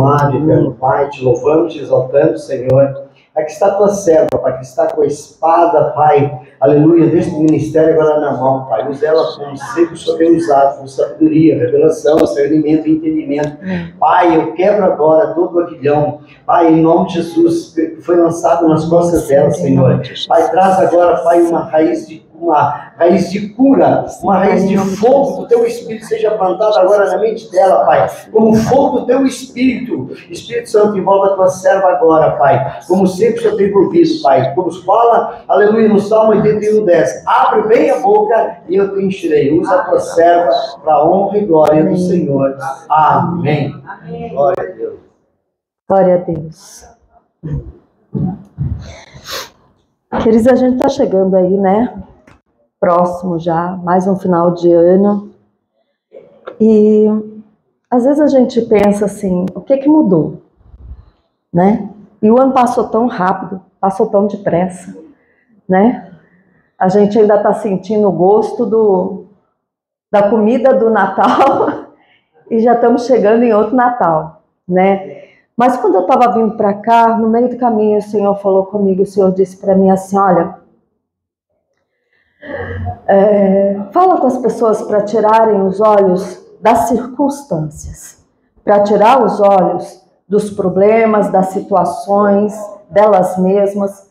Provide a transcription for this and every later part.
Amado, eterno Pai, te louvamos, te exaltamos, Senhor. Aqui está a tua serva, Pai, que está com a espada, Pai, aleluia, deste ministério agora na mão, Pai. Usa ela como sempre o Senhor tem usado, com sabedoria, revelação, discernimento e entendimento. Pai, eu quebro agora todo o aguilhão, Pai, em nome de Jesus, que foi lançado nas costas dela, Senhor. Pai, traz agora, Pai, uma raiz de cura, uma raiz de fogo do teu Espírito seja plantada agora na mente dela, Pai, como fogo do teu Espírito. Espírito Santo, envolva a tua serva agora, Pai, como sempre o Senhor tem provisto, Pai, como fala, aleluia, no Salmo 81:10, abre bem a boca e eu te encherei. Usa a tua serva para a honra e glória do Senhor. Amém. Glória a Deus. Glória a Deus. Queridos, a gente está chegando aí, né? Próximo já, mais um final de ano. E às vezes a gente pensa assim, o que mudou? Né? E o ano passou tão rápido, passou tão depressa, né? A gente ainda está sentindo o gosto da comida do Natal e já estamos chegando em outro Natal, né? Mas quando eu estava vindo para cá, no meio do caminho, o Senhor falou comigo, o Senhor disse para mim assim, olha, fala com as pessoas para tirarem os olhos das circunstâncias, para tirar os olhos dos problemas, das situações, delas mesmas,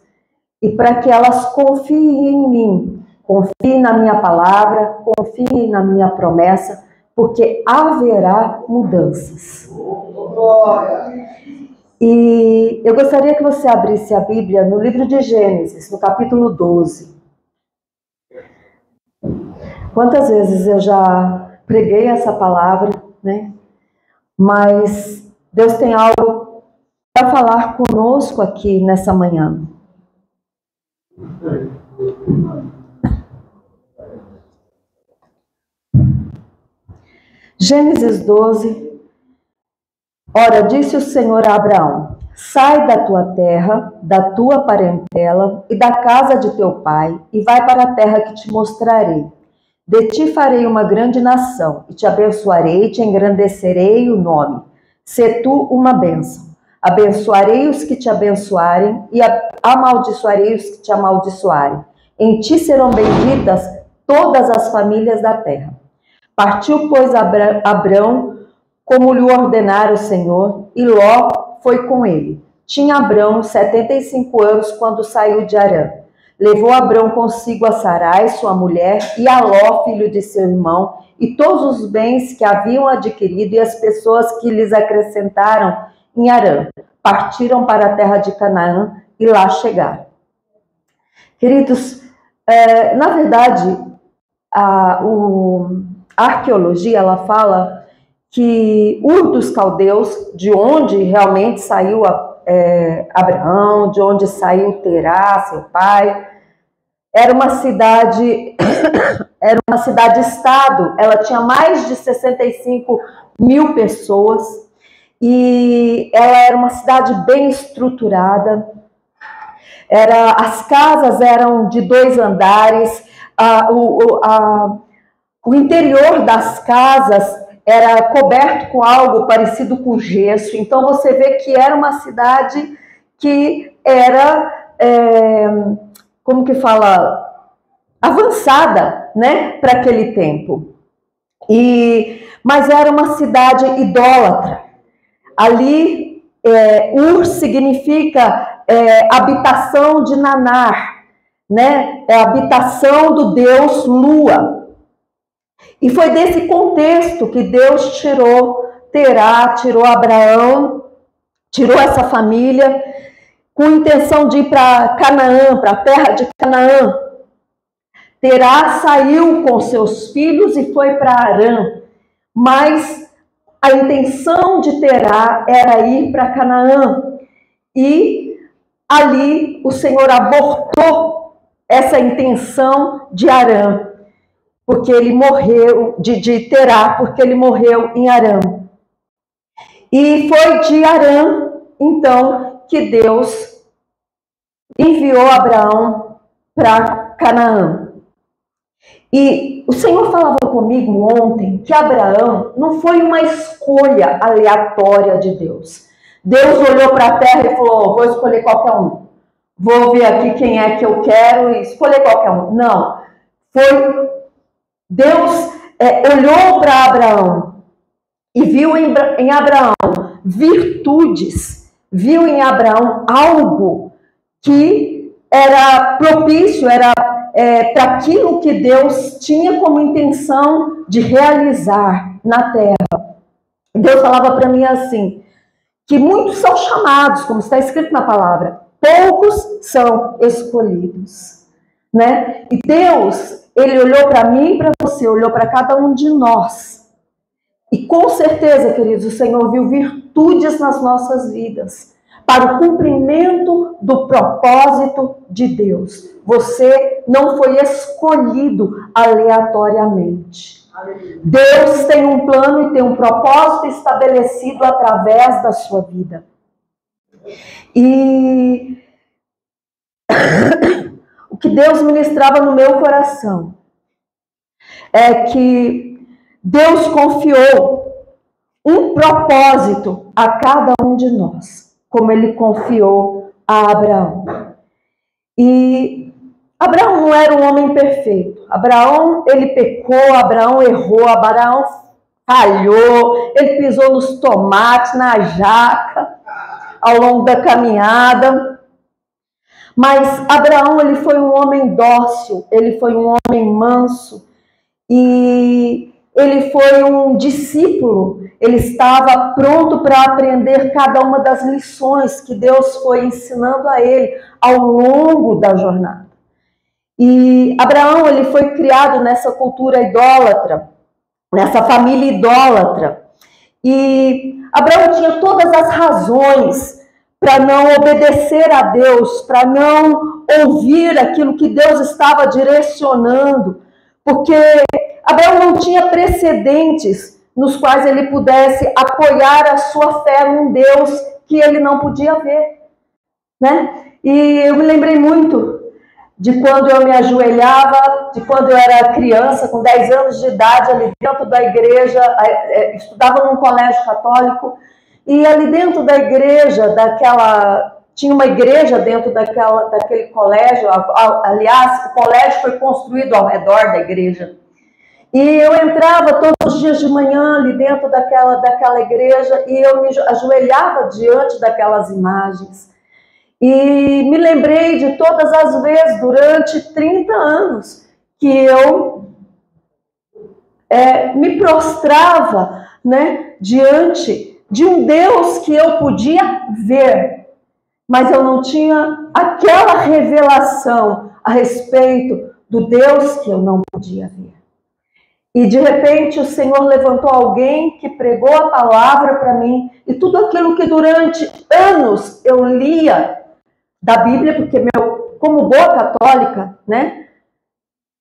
e para que elas confiem em mim, confiem na minha palavra, confiem na minha promessa, porque haverá mudanças. E eu gostaria que você abrisse a Bíblia no livro de Gênesis, no capítulo 12. Quantas vezes eu já preguei essa palavra, né? Mas Deus tem algo para falar conosco aqui nessa manhã. Gênesis 12. Ora, disse o Senhor a Abraão, sai da tua terra, da tua parentela e da casa de teu pai, e vai para a terra que te mostrarei. De ti farei uma grande nação, e te abençoarei, e te engrandecerei o nome. Sê tu uma bênção. Abençoarei os que te abençoarem, e amaldiçoarei os que te amaldiçoarem. Em ti serão benditas todas as famílias da terra. Partiu, pois, Abrão, como lhe ordenara o Senhor, e Ló foi com ele. Tinha Abrão 75 anos quando saiu de Harã. Levou Abrão consigo a Sarai, sua mulher, e a Ló, filho de seu irmão, e todos os bens que haviam adquirido e as pessoas que lhes acrescentaram em Harã. Partiram para a terra de Canaã e lá chegaram. Queridos, na verdade, a arqueologia ela fala que Ur dos Caldeus, de onde realmente saiu Abraão, de onde saiu Terá, seu pai, era uma cidade-estado, ela tinha mais de 65 mil pessoas, e ela era uma cidade bem estruturada, as casas eram de 2 andares, o interior das casas era coberto com algo parecido com gesso. Então você vê que era uma cidade que era, como que fala, avançada, né, para aquele tempo. Mas era uma cidade idólatra. Ali, Ur significa habitação de Nanar, né, habitação do deus Lua. E foi desse contexto que Deus tirou Terá, tirou Abraão, tirou essa família, com a intenção de ir para Canaã, para a terra de Canaã. Terá saiu com seus filhos e foi para Harã, mas a intenção de Terá era ir para Canaã. E ali o Senhor abortou essa intenção de Harã, porque ele morreu, de Terá, porque ele morreu em Harã. E foi de Harã, então, que Deus enviou Abraão para Canaã. E o Senhor falava comigo ontem que Abraão não foi uma escolha aleatória de Deus. Deus olhou para a terra e falou: vou escolher qualquer um. Vou ver aqui quem é que eu quero e escolher qualquer um. Não. Foi Deus olhou para Abraão e viu em Abraão virtudes, viu em Abraão algo que era propício, era para aquilo que Deus tinha como intenção de realizar na terra. Deus falava para mim assim, que muitos são chamados, como está escrito na palavra, poucos são escolhidos, né? E Deus, Ele olhou para mim e para você, olhou para cada um de nós. E com certeza, queridos, o Senhor viu virtudes nas nossas vidas, para o cumprimento do propósito de Deus. Você não foi escolhido aleatoriamente. Deus tem um plano e tem um propósito estabelecido através da sua vida. E o que Deus ministrava no meu coração é que Deus confiou um propósito a cada um de nós, como Ele confiou a Abraão. E Abraão não era um homem perfeito. Abraão, ele pecou, Abraão errou, Abraão falhou, ele pisou nos tomates, na jaca, ao longo da caminhada. Mas Abraão, ele foi um homem dócil, ele foi um homem manso, e ele foi um discípulo. Ele estava pronto para aprender cada uma das lições que Deus foi ensinando a ele ao longo da jornada. E Abraão, ele foi criado nessa cultura idólatra, nessa família idólatra. E Abraão tinha todas as razões para não obedecer a Deus, para não ouvir aquilo que Deus estava direcionando, porque Abraão não tinha precedentes nos quais ele pudesse apoiar a sua fé num Deus que ele não podia ver, né? E eu me lembrei muito de quando eu me ajoelhava, de quando eu era criança, com 10 anos de idade, ali dentro da igreja, estudava num colégio católico, e ali dentro da igreja, tinha uma igreja dentro daquele colégio, aliás, o colégio foi construído ao redor da igreja. E eu entrava todos os dias de manhã ali dentro daquela igreja e eu me ajoelhava diante daquelas imagens. E me lembrei de todas as vezes, durante 30 anos, que eu me prostrava, né, diante de um Deus que eu podia ver, mas eu não tinha aquela revelação a respeito do Deus que eu não podia ver. E de repente o Senhor levantou alguém que pregou a palavra para mim, e tudo aquilo que durante anos eu lia da Bíblia, porque como boa católica, né,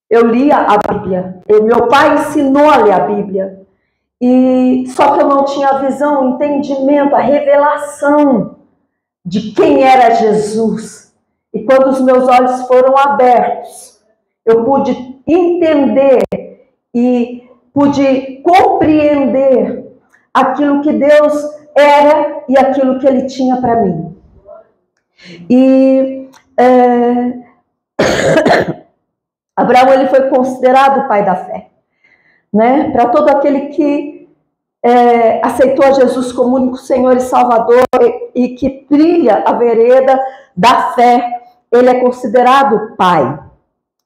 eu lia a Bíblia. Meu pai ensinou a ler a Bíblia. E só que eu não tinha a visão, o entendimento, a revelação de quem era Jesus. E quando os meus olhos foram abertos, eu pude entender e pude compreender aquilo que Deus era e aquilo que Ele tinha para mim. E Abraão, ele foi considerado o pai da fé, né? Para todo aquele que aceitou a Jesus como único Senhor e Salvador e que trilha a vereda da fé, ele é considerado pai.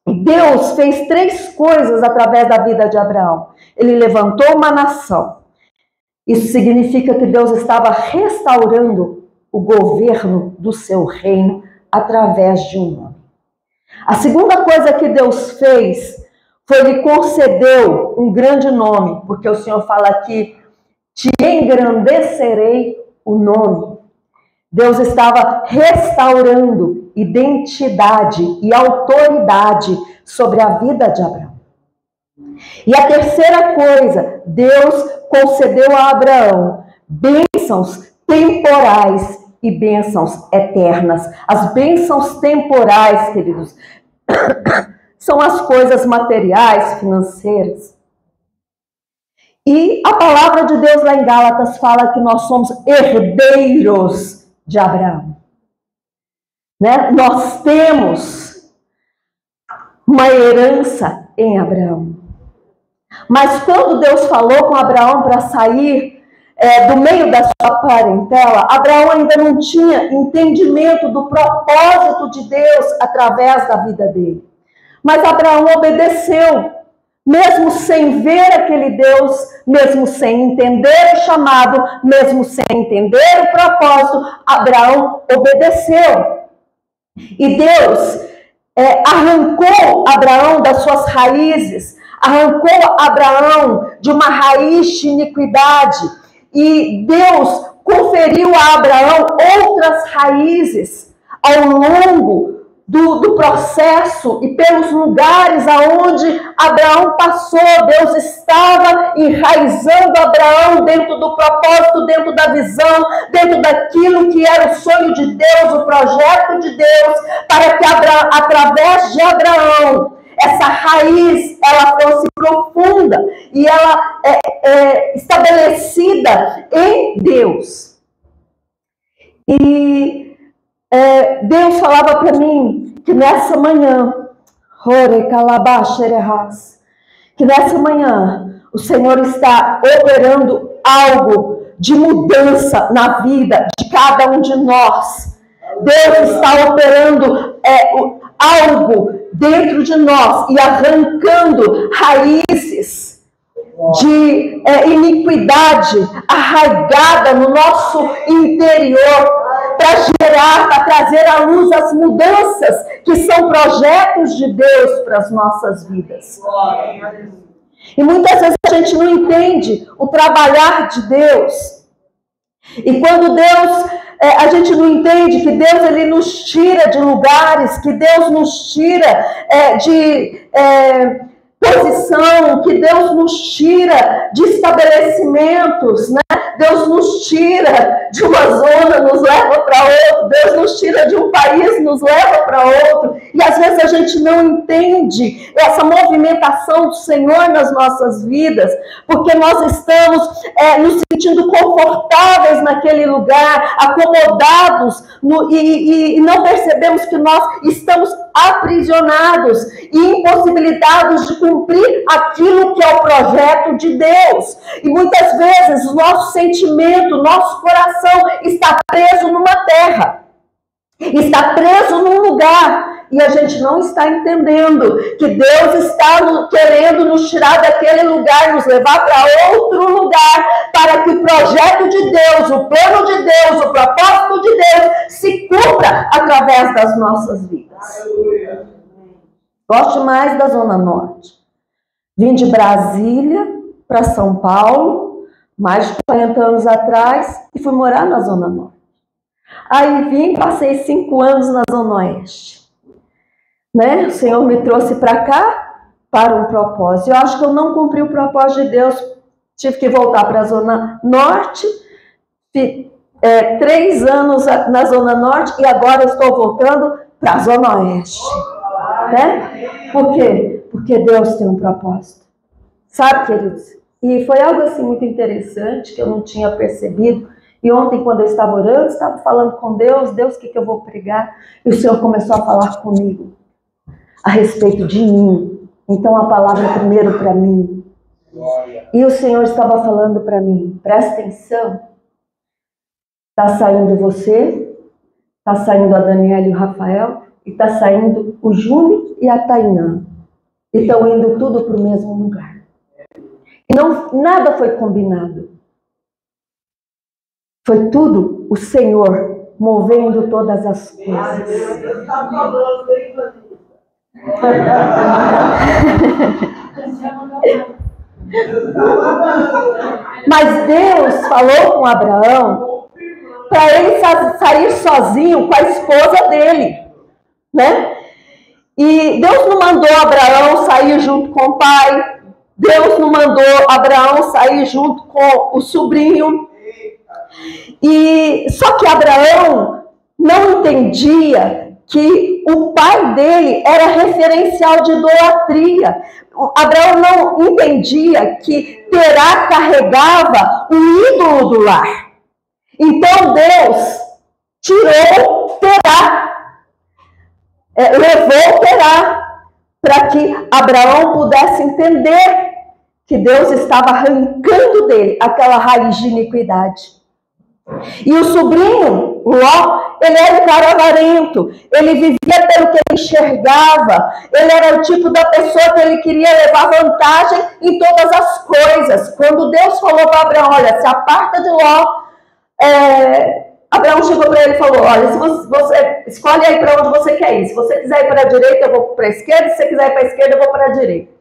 Deus fez 3 coisas através da vida de Abraão. Ele levantou uma nação. Isso significa que Deus estava restaurando o governo do seu reino através de um homem. A segunda coisa que Deus fez foi lhe concedeu um grande nome, porque o Senhor fala aqui, te engrandecerei o nome. Deus estava restaurando identidade e autoridade sobre a vida de Abraão. E a terceira coisa, Deus concedeu a Abraão bênçãos temporais e bênçãos eternas. As bênçãos temporais, queridos, são as coisas materiais, financeiras. E a palavra de Deus lá em Gálatas fala que nós somos herdeiros de Abraão. Né? Nós temos uma herança em Abraão. Mas quando Deus falou com Abraão para sair do meio da sua parentela, Abraão ainda não tinha entendimento do propósito de Deus através da vida dele. Mas Abraão obedeceu, mesmo sem ver aquele Deus, mesmo sem entender o chamado, mesmo sem entender o propósito, Abraão obedeceu. E Deus arrancou Abraão das suas raízes, arrancou Abraão de uma raiz de iniquidade, e Deus conferiu a Abraão outras raízes ao longo do processo e pelos lugares aonde Abraão passou. Deus estava enraizando Abraão dentro do propósito, dentro da visão, dentro daquilo que era o sonho de Deus, o projeto de Deus, para que através de Abraão essa raiz ela fosse profunda e ela estabelecida em Deus. E Deus falava para mim que nessa manhã, que nessa manhã o Senhor está operando algo de mudança na vida de cada um de nós. Deus está operando algo dentro de nós e arrancando raízes de iniquidade arraigada no nosso interior, para trazer à luz as mudanças que são projetos de Deus para as nossas vidas. E muitas vezes a gente não entende o trabalhar de Deus. E quando a gente não entende que Deus ele nos tira de lugares, que Deus nos tira de posição, que Deus nos tira de estabelecimentos, né? Deus nos tira de uma zona, nos leva para outra. Deus nos tira de um país, nos leva para outro. E às vezes a gente não entende essa movimentação do Senhor nas nossas vidas, porque nós estamos nos sentindo confortáveis naquele lugar, acomodados, e não percebemos que nós estamos aprisionados e impossibilitados de cumprir aquilo que é o projeto de Deus. E muitas vezes o nosso sentimento, nosso coração está preso numa terra, está preso num lugar, e a gente não está entendendo que Deus está querendo nos tirar daquele lugar, nos levar para outro lugar, para que o projeto de Deus, o plano de Deus, o propósito de Deus se cumpra através das nossas vidas. Gosto mais da Zona Norte. Vim de Brasília para São Paulo, mais de 40 anos atrás, e fui morar na Zona Norte. Aí vim, passei 5 anos na Zona Oeste. Né? O Senhor me trouxe para cá para um propósito. Eu acho que eu não cumpri o propósito de Deus. Tive que voltar para a Zona Norte. 3 anos na Zona Norte e agora eu estou voltando para a Zona Oeste. Né? Por quê? Porque Deus tem um propósito. Sabe, queridos? E foi algo assim muito interessante que eu não tinha percebido. E ontem, quando eu estava orando, estava falando com Deus, o que eu vou pregar? E o Senhor começou a falar comigo a respeito de mim. Então a palavra primeiro para mim. E o Senhor estava falando para mim, presta atenção. Está saindo você, está saindo a Daniela e o Rafael, e está saindo o Júnior e a Tainã. E estão indo tudo para o mesmo lugar. E nada foi combinado. Foi tudo o Senhor movendo todas as coisas. Mas Deus falou com Abraão para ele sair sozinho com a esposa dele, né? E Deus não mandou Abraão sair junto com o pai. Deus não mandou Abraão sair junto com o sobrinho. E só que Abraão não entendia que o pai dele era referencial de idolatria. Abraão não entendia que Terá carregava o ídolo do lar. Então Deus tirou Terá, levou Terá, para que Abraão pudesse entender que Deus estava arrancando dele aquela raiz de iniquidade. E o sobrinho, Ló, ele era um cara avarento, ele vivia pelo que ele enxergava, ele era o tipo da pessoa que ele queria levar vantagem em todas as coisas. Quando Deus falou para Abraão, olha, se aparta de Ló, Abraão chegou para ele e falou, olha, se você escolhe aí para onde você quer ir, se você quiser ir para a direita, eu vou para a esquerda, se você quiser ir para a esquerda, eu vou para a direita.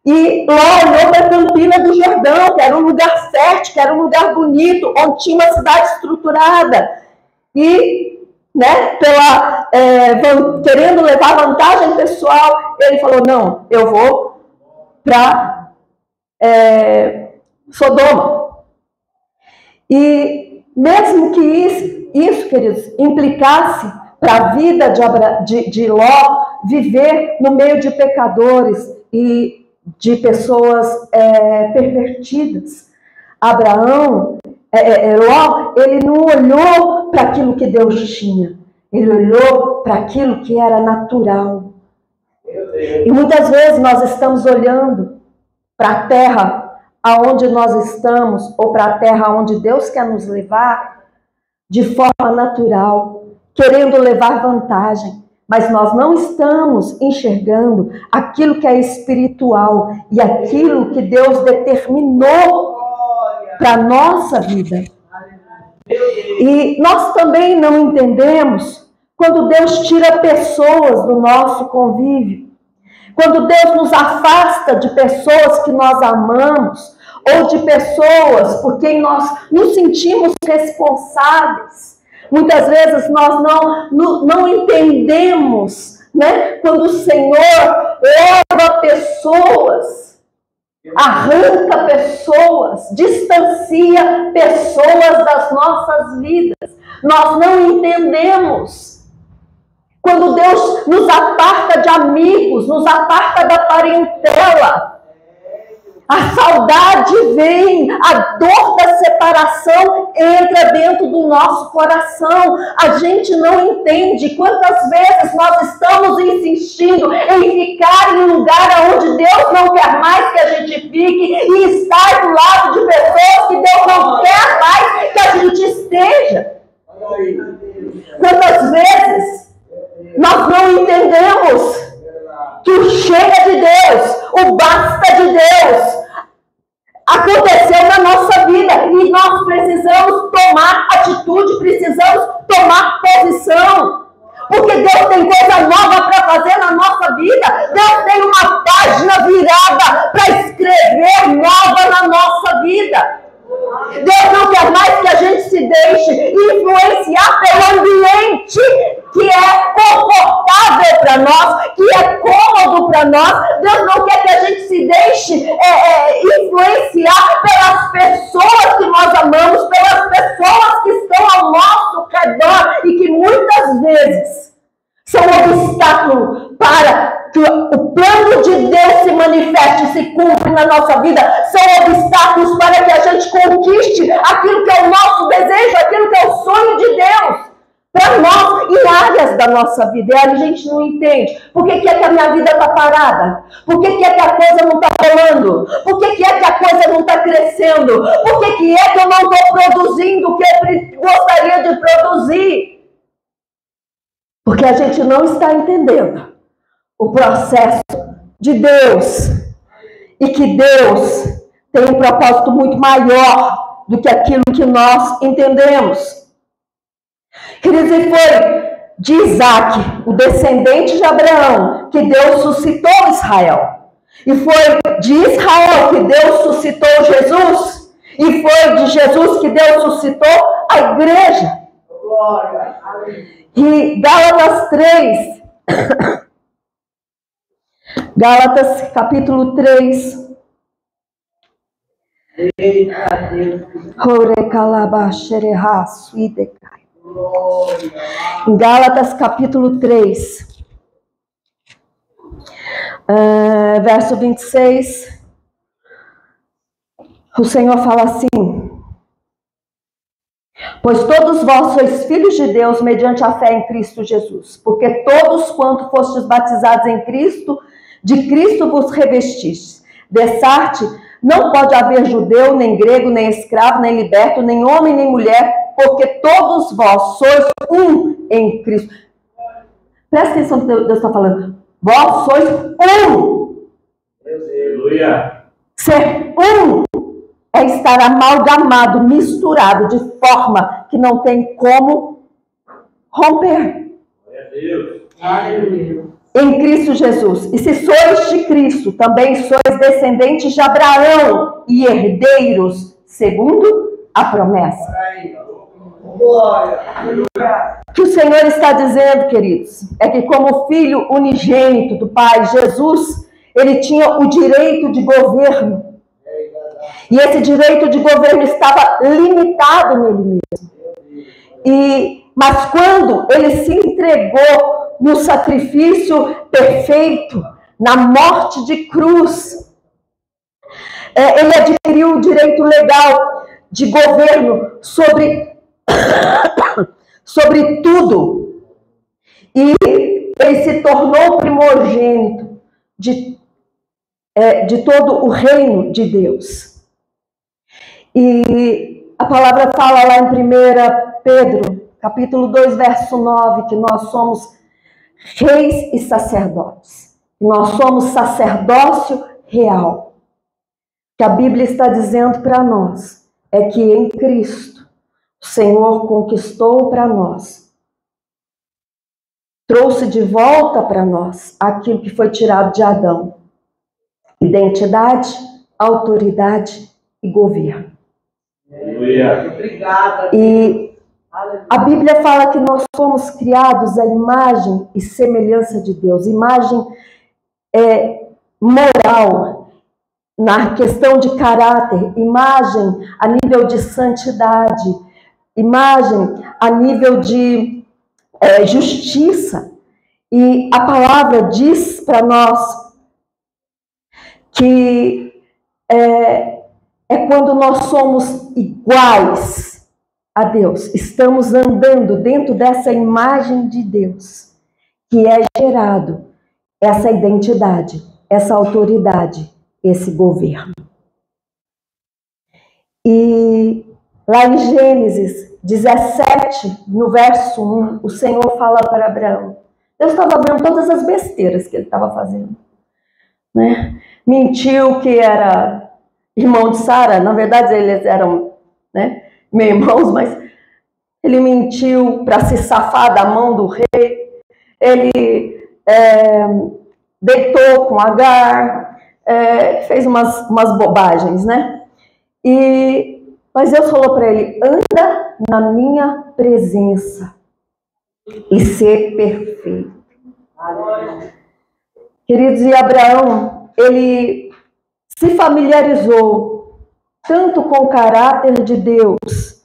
E Ló olhou para a Campina do Jordão, que era um lugar fértil, que era um lugar bonito, onde tinha uma cidade estruturada. E, né, querendo levar vantagem pessoal, ele falou, não, eu vou para Sodoma. E mesmo que isso, queridos, implicasse para a vida de Ló viver no meio de pecadores e de pessoas pervertidas. Ló, ele não olhou para aquilo que Deus tinha, ele olhou para aquilo que era natural. E muitas vezes nós estamos olhando para a terra aonde nós estamos, ou para a terra aonde Deus quer nos levar, de forma natural, querendo levar vantagem. Mas nós não estamos enxergando aquilo que é espiritual e aquilo que Deus determinou para a nossa vida. E nós também não entendemos quando Deus tira pessoas do nosso convívio, quando Deus nos afasta de pessoas que nós amamos, ou de pessoas por quem nós nos sentimos responsáveis. Muitas vezes nós não entendemos, né? Quando o Senhor leva pessoas, arranca pessoas, distancia pessoas das nossas vidas. Nós não entendemos. Quando Deus nos aparta de amigos, nos aparta da parentela, a saudade vem, a dor da separação entra dentro do nosso coração. A gente não entende quantas vezes nós estamos insistindo em ficar em um lugar onde Deus não quer mais que a gente fique e estar do lado de pessoas que Deus não quer mais que a gente esteja. Quantas vezes nós não entendemos que o chega de Deus, o basta de Deus, aconteceu na nossa vida e nós precisamos tomar atitude, precisamos tomar posição, porque Deus tem coisa nova para fazer na nossa vida. Deus tem uma página virada para escrever nova na nossa vida. Deus não quer mais que a gente se deixe influenciar pelo ambiente que é confortável para nós, que é cômodo para nós. Deus não quer que a gente se deixe influenciar pelas pessoas que nós amamos, pelas pessoas que estão ao nosso redor e que muitas vezes são um obstáculo para que o plano de Deus se manifeste e se cumpra na nossa vida. São obstáculos para que a gente conquiste aquilo que é o nosso desejo, aquilo que é o sonho de Deus para nós em áreas da nossa vida. E a gente não entende. Por que é que a minha vida está parada? Por que é que a coisa não está rolando? Por que é que a coisa não está crescendo? Por que é que eu não estou produzindo o que eu gostaria de produzir? Porque a gente não está entendendo o processo de Deus e que Deus tem um propósito muito maior do que aquilo que nós entendemos. Queridos, e foi de Isaac, o descendente de Abraão, que Deus suscitou Israel. E foi de Israel que Deus suscitou Jesus. E foi de Jesus que Deus suscitou a igreja. E Gálatas 3, Gálatas capítulo 3. Em Gálatas capítulo 3, verso 26, o Senhor fala assim: pois todos vós sois filhos de Deus mediante a fé em Cristo Jesus, porque todos quanto fostes batizados em Cristo, de Cristo vos revestistes. Dessarte não pode haver judeu, nem grego, nem escravo, nem liberto, nem homem, nem mulher, porque todos vós sois um em Cristo. Presta atenção no que Deus está falando. Vós sois um. Aleluia. Ser um é estar amalgamado, misturado, de forma que não tem como romper. Glória a Deus. Aleluia. Em Cristo Jesus. E se sois de Cristo, também sois descendentes de Abraão e herdeiros, segundo a promessa. Glória. O que o Senhor está dizendo, queridos, é que como filho unigênito do Pai, Jesus, ele tinha o direito de governo. E esse direito de governo estava limitado nele mesmo. Mas quando ele se entregou no sacrifício perfeito, na morte de cruz, ele adquiriu o direito legal de governo sobre tudo. E ele se tornou primogênito de todo o reino de Deus. E a palavra fala lá em 1 Pedro, capítulo 2, verso 9, que nós somos reis e sacerdotes. Nós somos sacerdócio real. O que a Bíblia está dizendo para nós é que em Cristo, o Senhor conquistou para nós, trouxe de volta para nós aquilo que foi tirado de Adão: identidade, autoridade e governo. Aleluia. Obrigada. E a Bíblia fala que nós fomos criados à imagem e semelhança de Deus. Imagem moral, na questão de caráter, imagem a nível de santidade, imagem a nível de justiça. E a palavra diz para nós que é quando nós somos iguais a Deus, estamos andando dentro dessa imagem de Deus, que é gerado essa identidade, essa autoridade, esse governo. E lá em Gênesis 17, no verso 1, o Senhor fala para Abraão. Deus estava vendo todas as besteiras que ele estava fazendo, né? Mentiu que era irmão de Sara, na verdade eles eram, né, meio irmãos, mas ele mentiu para se safar da mão do rei. Ele deitou com Agar, fez umas bobagens, né? Mas Deus falou para ele: anda na minha presença e ser perfeito. Queridos, e Abraão, ele se familiarizou tanto com o caráter de Deus,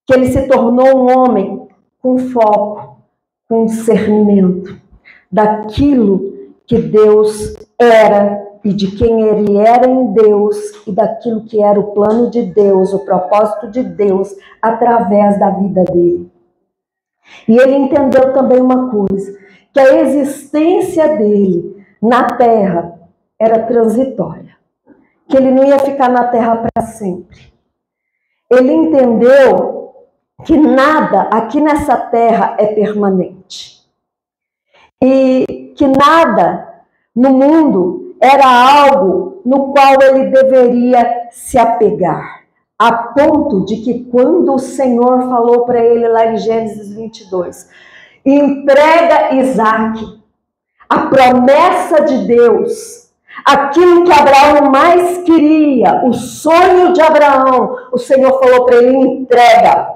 que ele se tornou um homem com foco, com discernimento daquilo que Deus era e de quem ele era em Deus e daquilo que era o plano de Deus, o propósito de Deus através da vida dele. E ele entendeu também uma coisa, que a existência dele na terra era transitória, que ele não ia ficar na terra para sempre. Ele entendeu que nada aqui nessa terra é permanente e que nada no mundo era algo no qual ele deveria se apegar, a ponto de que quando o Senhor falou para ele lá em Gênesis 22, entrega Isaque, a promessa de Deus, aquilo que Abraão mais queria, o sonho de Abraão, o Senhor falou para ele: entrega.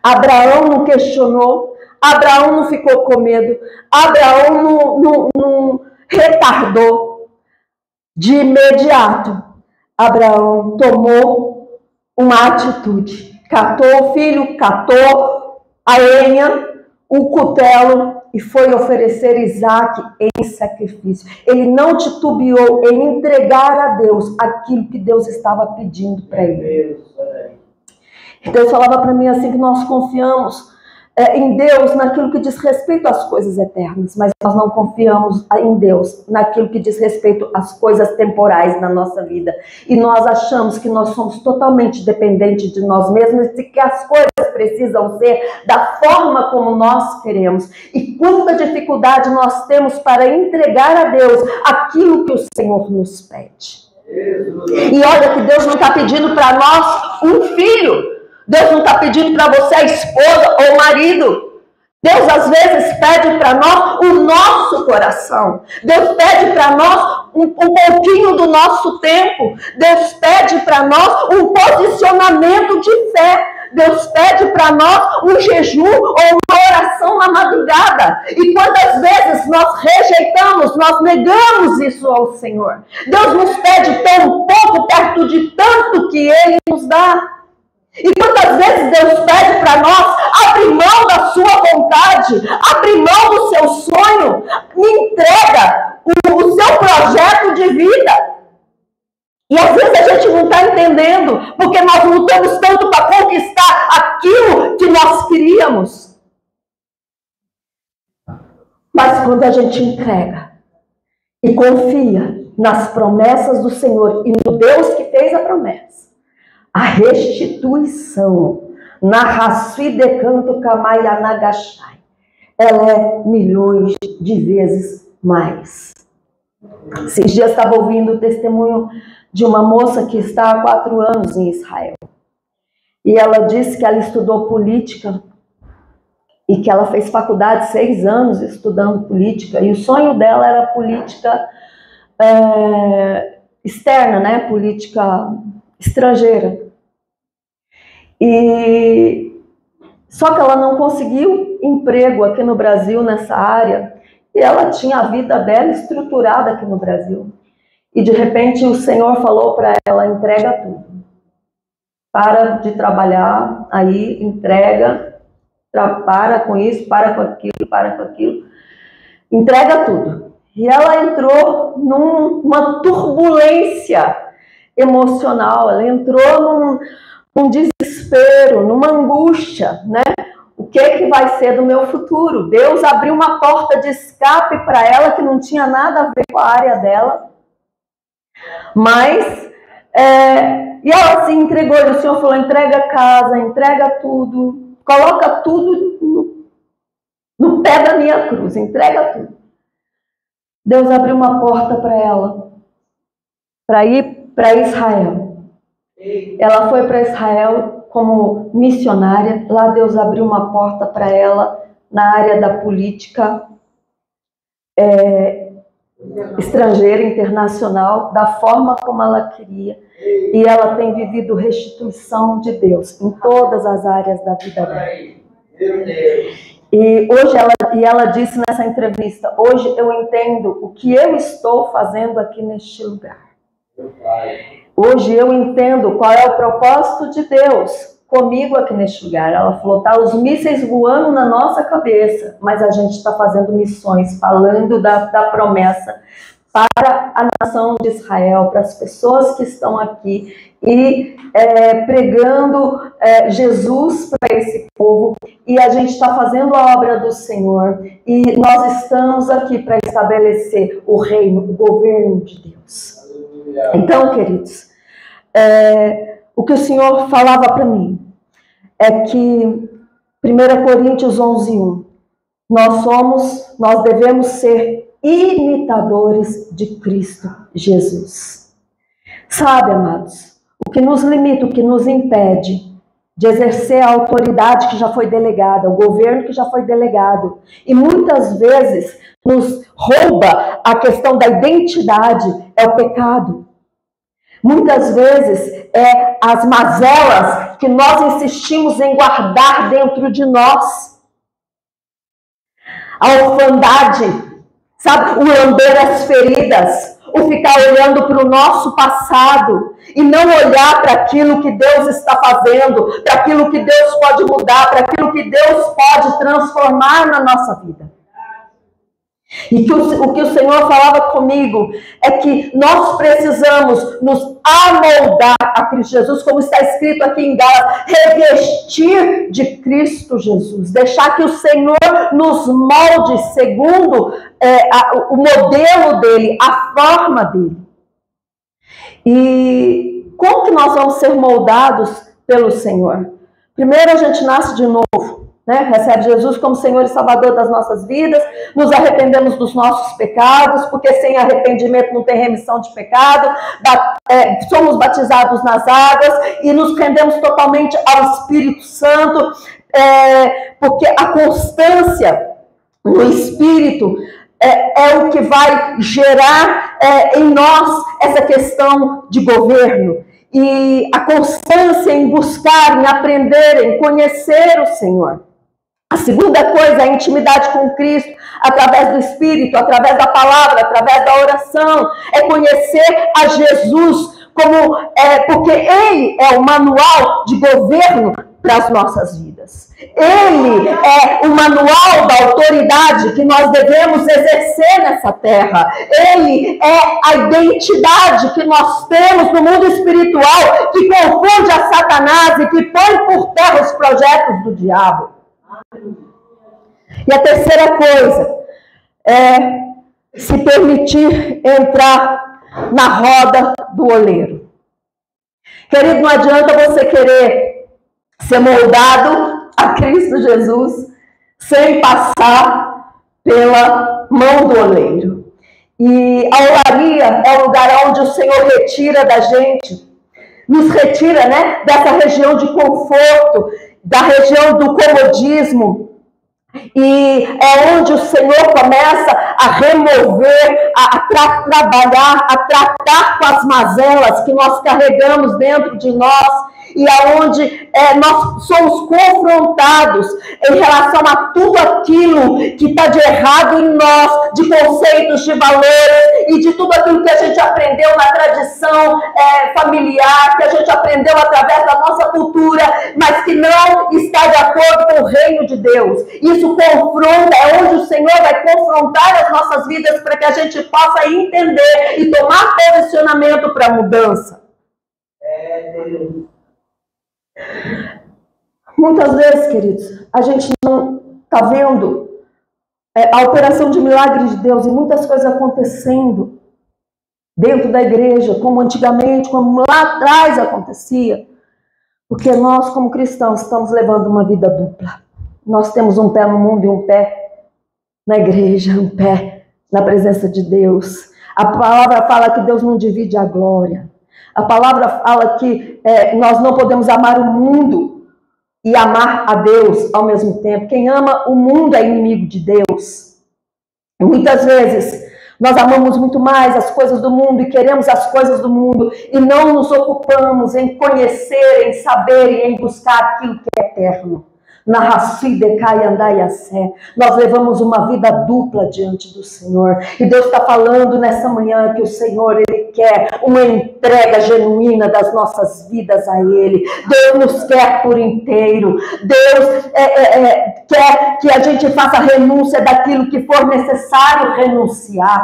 Abraão não questionou, Abraão não ficou com medo, Abraão não retardou. De imediato, Abraão tomou uma atitude. catou o filho, catou a lenha, o cutelo e foi oferecer Isaque em sacrifício. Ele não titubeou em entregar a Deus aquilo que Deus estava pedindo para ele. Deus falava para mim assim que nós confiamos em Deus naquilo que diz respeito às coisas eternas, mas nós não confiamos em Deus naquilo que diz respeito às coisas temporais na nossa vida. E nós achamos que nós somos totalmente dependentes de nós mesmos e que as coisas precisam ser da forma como nós queremos. E quanta dificuldade nós temos para entregar a Deus aquilo que o Senhor nos pede. E olha que Deus não está pedindo para nós um filho. Deus não está pedindo para você a esposa ou o marido. Deus às vezes pede para nós o nosso coração. Deus pede para nós um pouquinho do nosso tempo. Deus pede para nós um posicionamento de fé. Deus pede para nós um jejum ou uma oração na madrugada. E quantas vezes nós rejeitamos, nós negamos isso ao Senhor. Deus nos pede tão pouco perto de tanto que Ele nos dá. E quantas vezes Deus pede para nós abrir mão da sua vontade, abrir mão do seu sonho, me entrega o seu projeto de vida. E às vezes a gente não está entendendo, porque nós lutamos tanto para conquistar aquilo que nós queríamos. Mas quando a gente entrega e confia nas promessas do Senhor e no Deus que fez a promessa, a restituição, Narrasui decanto Kamayanagashay, ela é milhões de vezes mais. Esses dias estava ouvindo o testemunho de uma moça que está há 4 anos em Israel. E ela disse que ela estudou política e que ela fez faculdade 6 anos estudando política. E o sonho dela era política externa, né? Política estrangeira. E só que ela não conseguiu emprego aqui no Brasil nessa área, e ela tinha a vida dela estruturada aqui no Brasil. E de repente o Senhor falou para ela: entrega tudo. Para de trabalhar aí, entrega, para com isso, para com aquilo. Entrega tudo. E ela entrou numa turbulência emocional, ela entrou num desespero, numa angústia, né? O que vai ser do meu futuro? Deus abriu uma porta de escape para ela que não tinha nada a ver com a área dela. Mas, e ela se entregou, e o Senhor falou: entrega a casa, entrega tudo, coloca tudo no pé da minha cruz, entrega tudo. Deus abriu uma porta para ela, para ir para Israel. Ela foi para Israel como missionária. Lá Deus abriu uma porta para ela na área da política estrangeira, internacional, da forma como ela queria. E ela tem vivido restituição de Deus em todas as áreas da vida dela. E hoje ela disse nessa entrevista: hoje eu entendo o que eu estou fazendo aqui neste lugar. Hoje eu entendo qual é o propósito de Deus comigo aqui neste lugar. Ela falou: tá os mísseis voando na nossa cabeça, mas a gente está fazendo missões, falando da promessa para a nação de Israel, para as pessoas que estão aqui, e pregando Jesus para esse povo. E a gente está fazendo a obra do Senhor, e nós estamos aqui para estabelecer o reino, o governo de Deus. Então, queridos, o que o Senhor falava para mim é que 1 Coríntios 11:1, nós devemos ser imitadores de Cristo Jesus. Sabe, amados, o que nos limita, o que nos impede de exercer a autoridade que já foi delegada, o governo que já foi delegado, e muitas vezes nos rouba a questão da identidade, é o pecado. Muitas vezes é as mazelas que nós insistimos em guardar dentro de nós. A orfandade, sabe? O lamber as feridas, o ficar olhando para o nosso passado e não olhar para aquilo que Deus está fazendo, para aquilo que Deus pode mudar, para aquilo que Deus pode transformar na nossa vida. E o que o Senhor falava comigo é que nós precisamos nos amoldar a Cristo Jesus, como está escrito aqui em Gálatas, revestir de Cristo Jesus, deixar que o Senhor nos molde segundo o modelo dele, a forma dele. E como que nós vamos ser moldados pelo Senhor? Primeiro a gente nasce de novo. Recebe Jesus como Senhor e Salvador das nossas vidas, nos arrependemos dos nossos pecados, porque sem arrependimento não tem remissão de pecado, somos batizados nas águas e nos rendemos totalmente ao Espírito Santo, porque a constância no Espírito é o que vai gerar em nós essa questão de governo. E a constância em buscar, em aprender, em conhecer o Senhor. A segunda coisa é a intimidade com Cristo, através do Espírito, através da palavra, através da oração. É conhecer a Jesus, porque Ele é o manual de governo para as nossas vidas. Ele é o manual da autoridade que nós devemos exercer nessa terra. Ele é a identidade que nós temos no mundo espiritual, que confunde a Satanás e que põe por terra os projetos do diabo. E a terceira coisa é se permitir entrar na roda do oleiro. Querido, não adianta você querer ser moldado a Cristo Jesus sem passar pela mão do oleiro. E a olaria é o lugar onde o Senhor retira da gente, nos retira, dessa região de conforto, da região do comodismo, e é onde o Senhor começa a remover, a trabalhar, a tratar com as mazelas que nós carregamos dentro de nós, e aonde nós somos confrontados em relação a tudo aquilo que está de errado em nós, de conceitos, de valores, e de tudo aquilo que a gente aprendeu na tradição familiar, que a gente aprendeu através da nossa cultura, mas que não está de acordo com o reino de Deus. Isso confronta, é onde o Senhor vai confrontar as nossas vidas para que a gente possa entender e tomar posicionamento para a mudança. Muitas vezes, queridos, a gente não está vendo a operação de milagres de Deus e muitas coisas acontecendo dentro da igreja, como antigamente, como lá atrás acontecia, porque nós, como cristãos, estamos levando uma vida dupla. Nós temos um pé no mundo e um pé na igreja, um pé na presença de Deus. A palavra fala que Deus não divide a glória. A palavra fala que nós não podemos amar o mundo e amar a Deus ao mesmo tempo. Quem ama o mundo é inimigo de Deus. E muitas vezes nós amamos muito mais as coisas do mundo e queremos as coisas do mundo e não nos ocupamos em conhecer, em saber e em buscar aquilo que é eterno. Nós levamos uma vida dupla diante do Senhor. E Deus está falando nessa manhã que o Senhor, Ele quer uma entrega genuína das nossas vidas a Ele. Deus nos quer por inteiro. Deus quer que a gente faça renúncia daquilo que for necessário renunciar.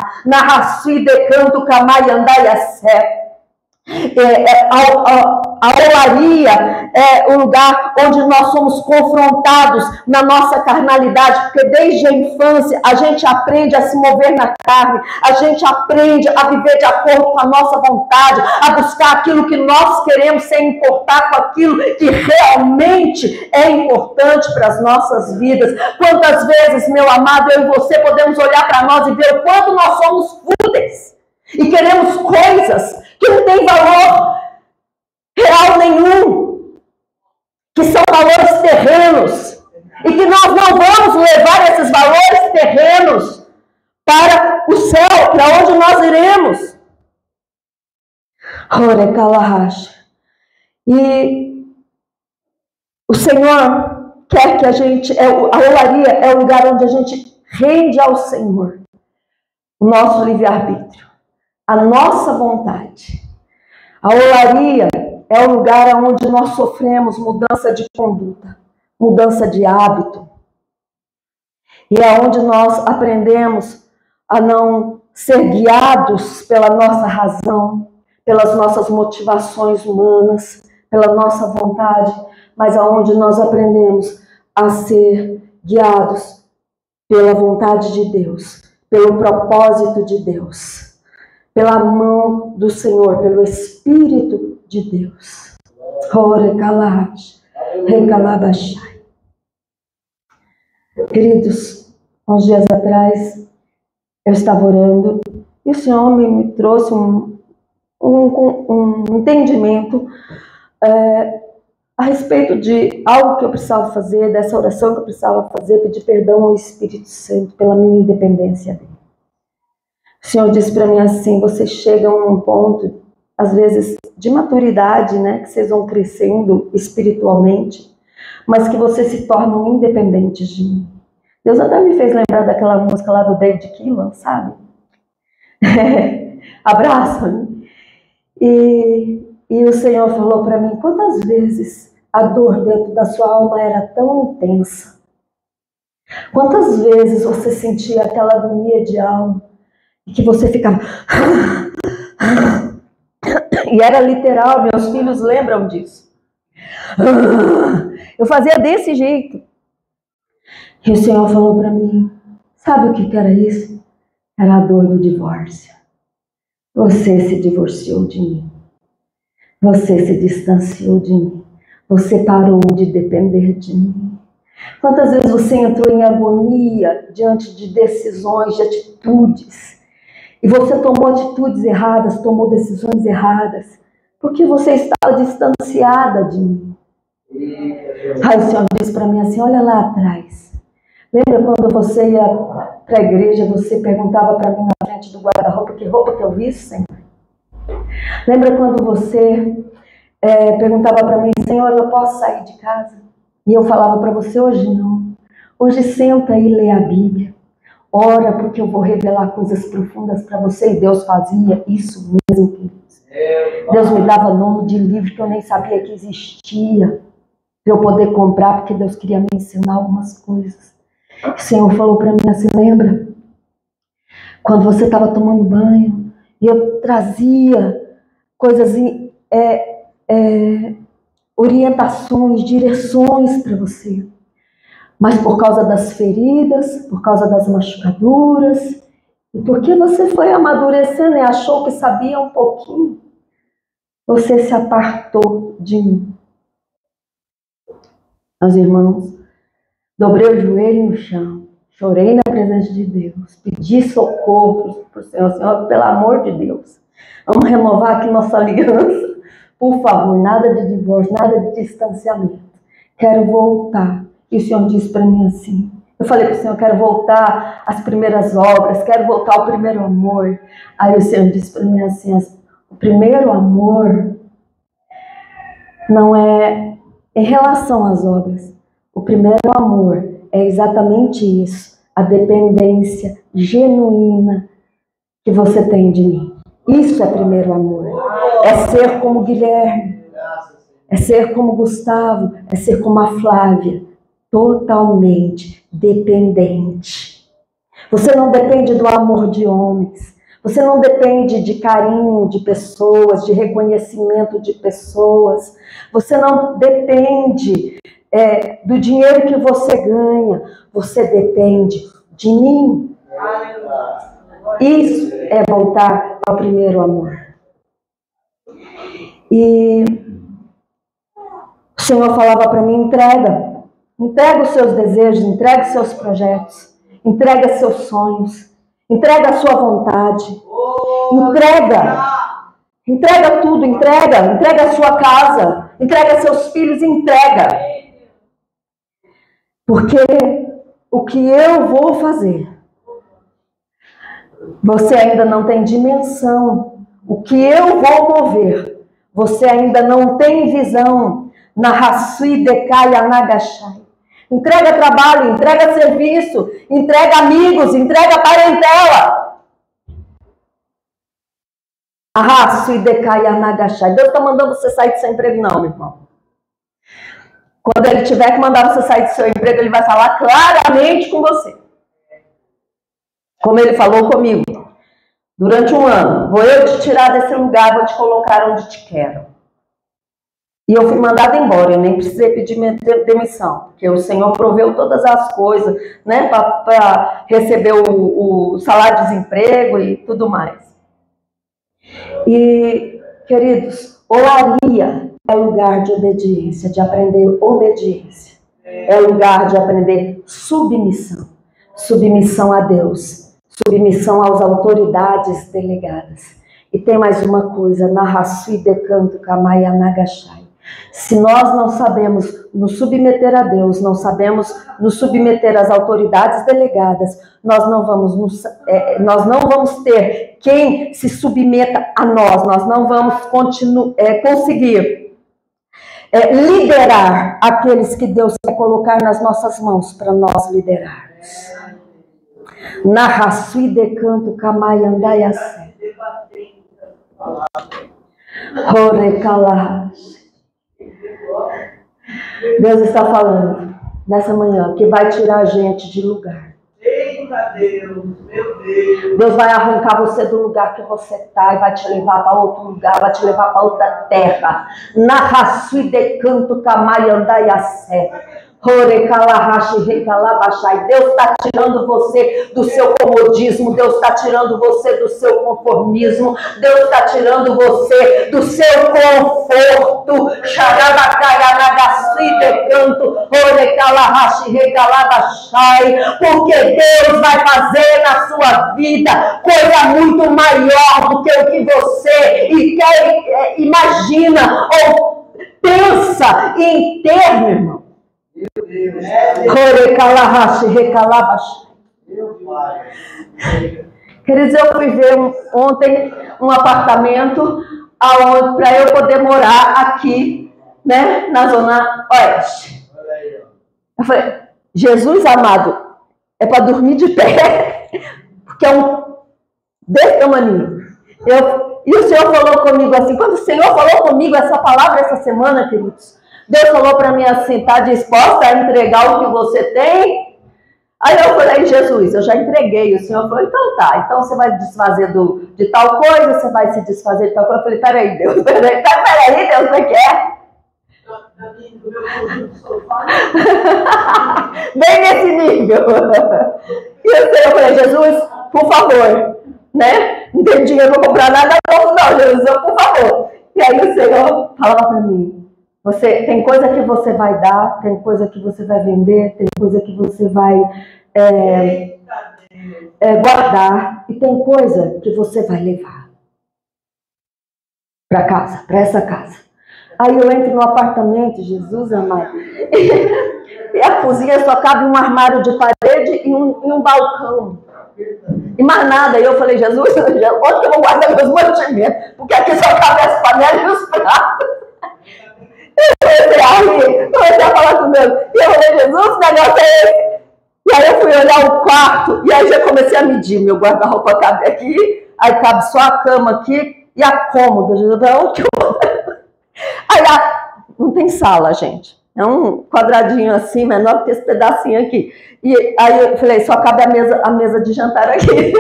A olaria é o lugar onde nós somos confrontados na nossa carnalidade, porque desde a infância a gente aprende a se mover na carne, a gente aprende a viver de acordo com a nossa vontade, a buscar aquilo que nós queremos sem importar com aquilo que realmente é importante para as nossas vidas. Quantas vezes, meu amado, eu e você podemos olhar para nós e ver o quanto nós somos fúteis e queremos coisas que não têm valor real nenhum, que são valores terrenos, e que nós não vamos levar esses valores terrenos para o céu, para onde nós iremos. E o Senhor quer que a gente, a olaria é o lugar onde a gente rende ao Senhor o nosso livre-arbítrio, a nossa vontade. A olaria é o lugar onde nós sofremos mudança de conduta, mudança de hábito. E é onde nós aprendemos a não ser guiados pela nossa razão, pelas nossas motivações humanas, pela nossa vontade, mas aonde nós aprendemos a ser guiados pela vontade de Deus, pelo propósito de Deus, pela mão do Senhor, pelo Espírito de Deus. Queridos, uns dias atrás eu estava orando e o Senhor me trouxe um entendimento a respeito de algo que eu precisava fazer, dessa oração que eu precisava fazer, pedir perdão ao Espírito Santo pela minha independência dele. O Senhor disse para mim assim: vocês chegam a um ponto, às vezes, de maturidade, né, que vocês vão crescendo espiritualmente, mas que vocês se tornam independentes de mim. Deus até me fez lembrar daquela música lá do David Keelan, sabe? Abraça-me. E o Senhor falou para mim: quantas vezes a dor dentro da sua alma era tão intensa? Quantas vezes você sentia aquela agonia de alma e que você ficava... E era literal, meus filhos lembram disso. Eu fazia desse jeito. E o Senhor falou para mim: sabe o que era isso? Era a dor do divórcio. Você se divorciou de mim. Você se distanciou de mim. Você parou de depender de mim. Quantas vezes você entrou em agonia diante de decisões, de atitudes, e você tomou atitudes erradas, tomou decisões erradas, porque você estava distanciada de mim. Aí o Senhor disse para mim assim: olha lá atrás. Lembra quando você ia para a igreja, você perguntava para mim na frente do guarda-roupa que roupa que eu visse, Senhor? Lembra quando você perguntava para mim: Senhor, eu posso sair de casa? E eu falava para você: hoje não. Hoje senta e lê a Bíblia. Ora, porque eu vou revelar coisas profundas para você. E Deus fazia isso mesmo, queridos. Deus me dava nome de livro que eu nem sabia que existia, para eu poder comprar, porque Deus queria me ensinar algumas coisas. O Senhor falou para mim assim: lembra? Quando você estava tomando banho, e eu trazia coisas, orientações, direções para você. Mas por causa das feridas, por causa das machucaduras, e porque você foi amadurecendo e achou que sabia um pouquinho, você se apartou de mim. Meus irmãos, dobrei o joelho no chão, chorei na presença de Deus, pedi socorro para o Senhor. Senhor, pelo amor de Deus, vamos renovar aqui nossa aliança. Por favor, nada de divórcio, nada de distanciamento. Quero voltar. E o Senhor disse para mim assim, eu falei para o Senhor: quero voltar às primeiras obras, quero voltar ao primeiro amor. Aí o Senhor disse para mim assim: o primeiro amor não é em relação às obras. O primeiro amor é exatamente isso, a dependência genuína que você tem de mim. Isso é primeiro amor. É ser como Guilherme, é ser como Gustavo, é ser como a Flávia. Totalmente dependente. Você não depende do amor de homens. Você não depende de carinho de pessoas, de reconhecimento de pessoas. Você não depende do dinheiro que você ganha. Você depende de mim. Isso é voltar ao primeiro amor. E o Senhor falava para mim: entrega. Entrega os seus desejos, entrega os seus projetos, entrega seus sonhos, entrega a sua vontade, entrega tudo, entrega a sua casa, entrega seus filhos, entrega. Porque o que eu vou fazer, você ainda não tem dimensão. O que eu vou mover, você ainda não tem visão. Na Rassui Decaya Nagachai. Entrega trabalho, entrega serviço, entrega amigos, entrega parentela. Arraço e decai a nagachai. Deus está mandando você sair do seu emprego, não, meu irmão. Quando Ele tiver que mandar você sair do seu emprego, Ele vai falar claramente com você. Como Ele falou comigo. Durante um ano, vou eu te tirar desse lugar, vou te colocar onde te quero. E eu fui mandada embora, eu nem precisei pedir minha demissão, porque o Senhor proveu todas as coisas, né, para receber o salário de desemprego e tudo mais. E, queridos, oraria é lugar de obediência, de aprender obediência. É lugar de aprender submissão. Submissão a Deus. Submissão às autoridades delegadas. E tem mais uma coisa, narraçui decanto kamaya nagashai. Se nós não sabemos nos submeter a Deus, não sabemos nos submeter às autoridades delegadas, nós não vamos ter quem se submeta a nós não vamos conseguir liderar aqueles que Deus quer colocar nas nossas mãos para nós liderarmos. Narraçui decanto kamaiandaiase. Horekalash. Deus está falando nessa manhã que vai tirar a gente de lugar. Eita Deus, meu Deus. Deus vai arrancar você do lugar que você está e vai te levar para outro lugar, vai te levar para outra terra. Narraçui decanto kamaiandaiase. Deus está tirando você do seu comodismo, Deus está tirando você do seu conformismo, Deus está tirando você do seu conforto. Porque Deus vai fazer na sua vida coisa muito maior do que o que você imagina ou pensa em ter, meu irmão. Queridos, eu fui ver ontem um apartamento para eu poder morar aqui, né, na Zona Oeste. Eu falei, Jesus amado, é para dormir de pé, porque é desse tamanho. E o Senhor falou comigo assim, quando o Senhor falou comigo essa palavra essa semana, queridos, Deus falou para mim assim, está disposta a entregar o que você tem? Aí eu falei, Jesus, eu já entreguei. O Senhor falou, então tá, então você vai desfazer de tal coisa, você vai se desfazer de tal coisa. Eu falei, peraí, Deus, peraí, Deus, você quer? Bem nesse nível. E eu falei, Jesus, por favor, né? Não tenho dinheiro para comprar nada novo, não, Jesus, por favor. E aí o Senhor falava para mim, tem coisa que você vai dar, tem coisa que você vai vender, tem coisa que você vai guardar, e tem coisa que você vai levar para casa, para essa casa. Aí eu entro no apartamento, Jesus amado, e a cozinha só cabe um armário de parede e um balcão. E mais nada. E eu falei, Jesus, onde que eu vou guardar meus mantimentos? Porque aqui só cabe as panelas e os pratos. Eu comecei a falar com Deus. E eu falei, Jesus, o negócio é esse. E aí eu fui olhar o quarto. E aí já comecei a medir. Meu guarda-roupa cabe aqui. Aí cabe só a cama aqui. E a cômoda. Jesus, onde que eu vou? Aí não tem sala, gente. É um quadradinho assim, menor que esse pedacinho aqui. E aí eu falei, só cabe a mesa de jantar aqui.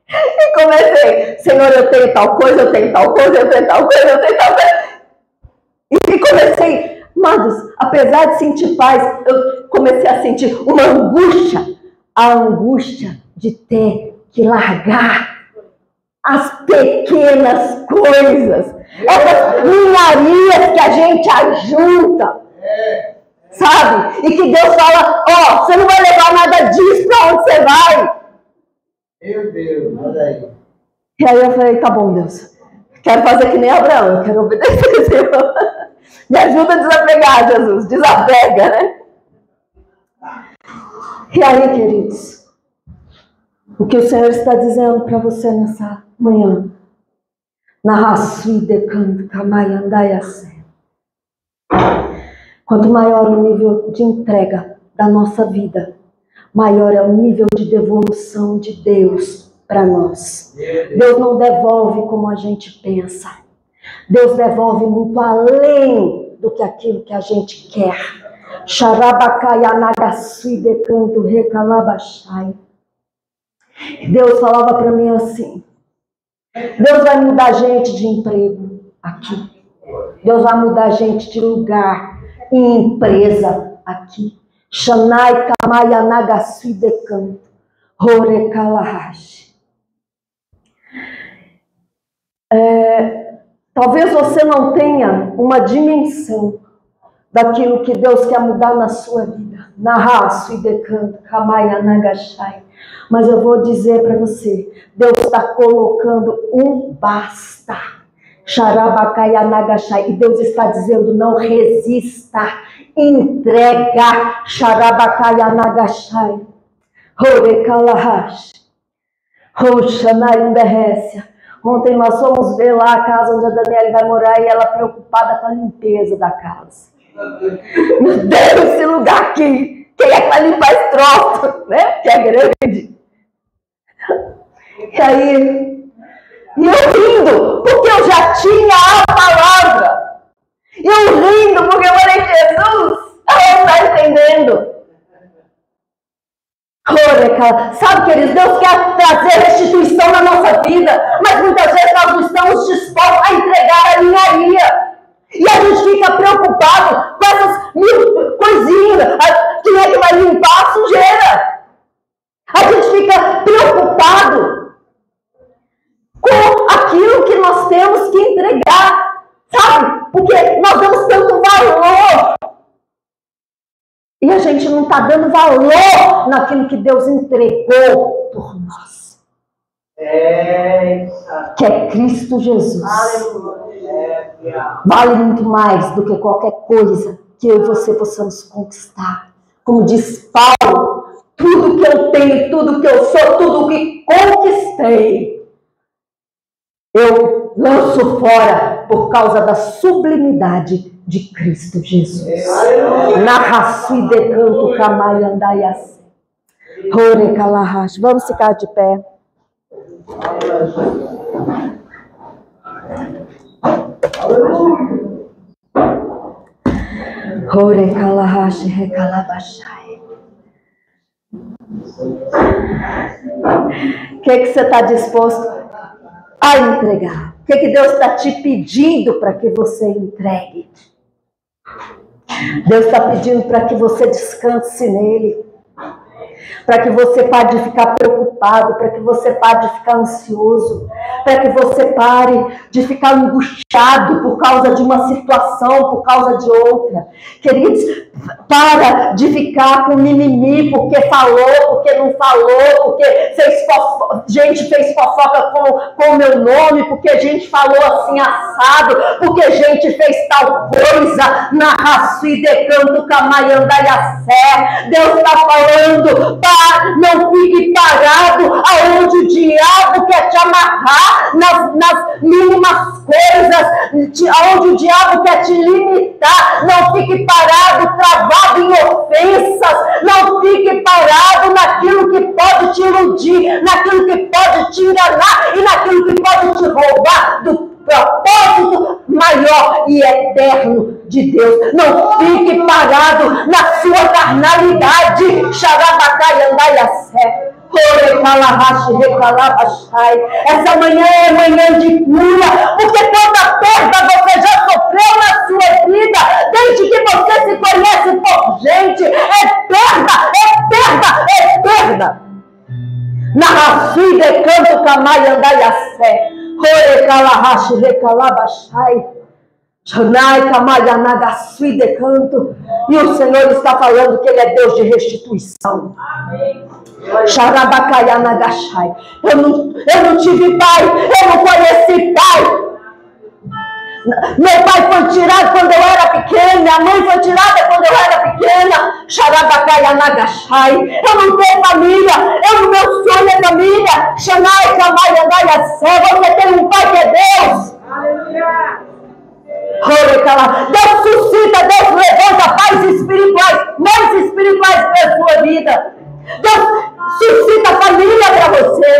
E comecei, Senhor, eu tenho tal coisa, eu tenho tal coisa, eu tenho tal coisa, eu tenho tal coisa. E comecei, amados, apesar de sentir paz, eu comecei a sentir uma angústia. A angústia de ter que largar as pequenas coisas. Essas minharias que a gente ajunta. Sabe? E que Deus fala, você não vai levar nada disso para onde você vai. Meu Deus, olha aí. E aí eu falei, tá bom, Deus. Quero fazer que nem Abraão, eu quero obedecer, Senhor. Me ajuda a desapegar, Jesus. Desapega, né? E aí, queridos, o que o Senhor está dizendo para você nessa manhã? Quanto maior o nível de entrega da nossa vida, maior é o nível de devolução de Deus para nós. Deus não devolve como a gente pensa. Deus devolve muito além do que aquilo que a gente quer. Xarabacaianagassuidecanto recalabachai. Deus falava para mim assim: Deus vai mudar a gente de emprego aqui. Deus vai mudar a gente de lugar em empresa aqui. Shanai kamaianagassuidecanto horecalahashi. Talvez você não tenha uma dimensão daquilo que Deus quer mudar na sua vida. Narrasuidecanto kamaianagashai. Mas eu vou dizer para você, Deus está colocando um basta. Xarabacaianagashai. E Deus está dizendo, não resista. Entrega. Xarabacaianagashai. Horekalahash. Roshanaimbehessia. Ontem nós fomos ver lá a casa onde a Daniela vai morar e ela preocupada com a limpeza da casa. Meu Deus, esse lugar aqui. Quem é que vai limpar esse troço? Né? Que é grande. E aí, e eu rindo, porque eu já tinha a palavra. E eu rindo, porque eu falei, Jesus, ela não está entendendo. Sabe, queridos, Deus quer trazer restituição na nossa vida, mas muitas vezes nós não estamos dispostos a entregar a ninharia. E a gente fica preocupado com essas mil coisinhas. Quem é que vai limpar a sujeira? A gente fica preocupado com aquilo que nós temos que entregar, sabe? Porque nós damos tanto valor. E a gente não está dando valor naquilo que Deus entregou por nós. Que é Cristo Jesus. Vale muito mais do que qualquer coisa que eu e você possamos conquistar. Como diz Paulo, tudo que eu tenho, tudo que eu sou, tudo que conquistei, eu lanço fora por causa da sublimidade de Cristo Jesus. Narrasuidecanto kamaiandaiase. Horecalahash. Vamos ficar de pé. Horecalahash recalabashai. O que você está disposto a entregar? O que Deus está te pedindo para que você entregue? Deus está pedindo para que você descanse nele, para que você pare de ficar preocupado, para que você pare de ficar ansioso, para que você pare de ficar angustiado por causa de uma situação, por causa de outra. Queridos, para de ficar com mimimi, porque falou, porque não falou, porque gente fez fofoca com o meu nome, porque gente falou assim assado, porque gente fez tal coisa. Na Raçuidecanto Camaiandaiassé. Deus está falando, não fique parado aonde o diabo quer te amarrar, nas mínimas coisas, aonde o diabo quer te limitar. Não fique parado, travado em ofensas. Não fique parado naquilo que pode te iludir, naquilo que pode te enganar e naquilo que pode te roubar do propósito maior e eterno de Deus. Não fique parado na sua carnalidade. Xarabacaiandaiassé. Essa manhã é manhã de cura, porque toda perda você já sofreu na sua vida, desde que você se conhece por gente. É perda, é perda, é perda. Na Raçuide Canto Camaiandaiassé. Horecalahash recalabashai. Chanai Kamaianagasuide Canto. E o Senhor está falando que Ele é Deus de restituição. Xarabacaianagashai. Eu não tive pai, eu não conheci pai. Meu pai foi tirado quando eu era pequena, minha mãe foi tirada quando eu era pequena. Xarabacaianagashai. Eu não tenho família, meu sonho é família. Xanai Kamaiandaiassé. Você tem um pai que é Deus. Aleluia. Deus suscita, Deus levanta pais espirituais, mães espirituais para a sua vida. Deus suscita família para você.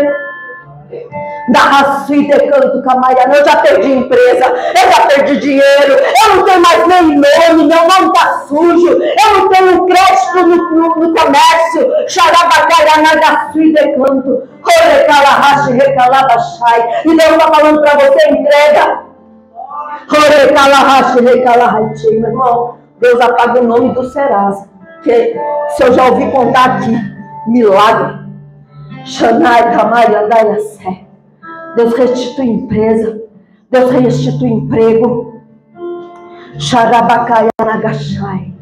Eu já perdi empresa, eu já perdi dinheiro, eu não tenho mais nem nome, meu nome está sujo, eu não tenho crédito no comércio. E Deus está falando para você: entrega. Meu irmão, Deus apaga o nome do Serasa, que se eu já ouvi contar aqui, milagre. Deus restitui empresa, Deus restitui emprego. Xarabacaya nagashai,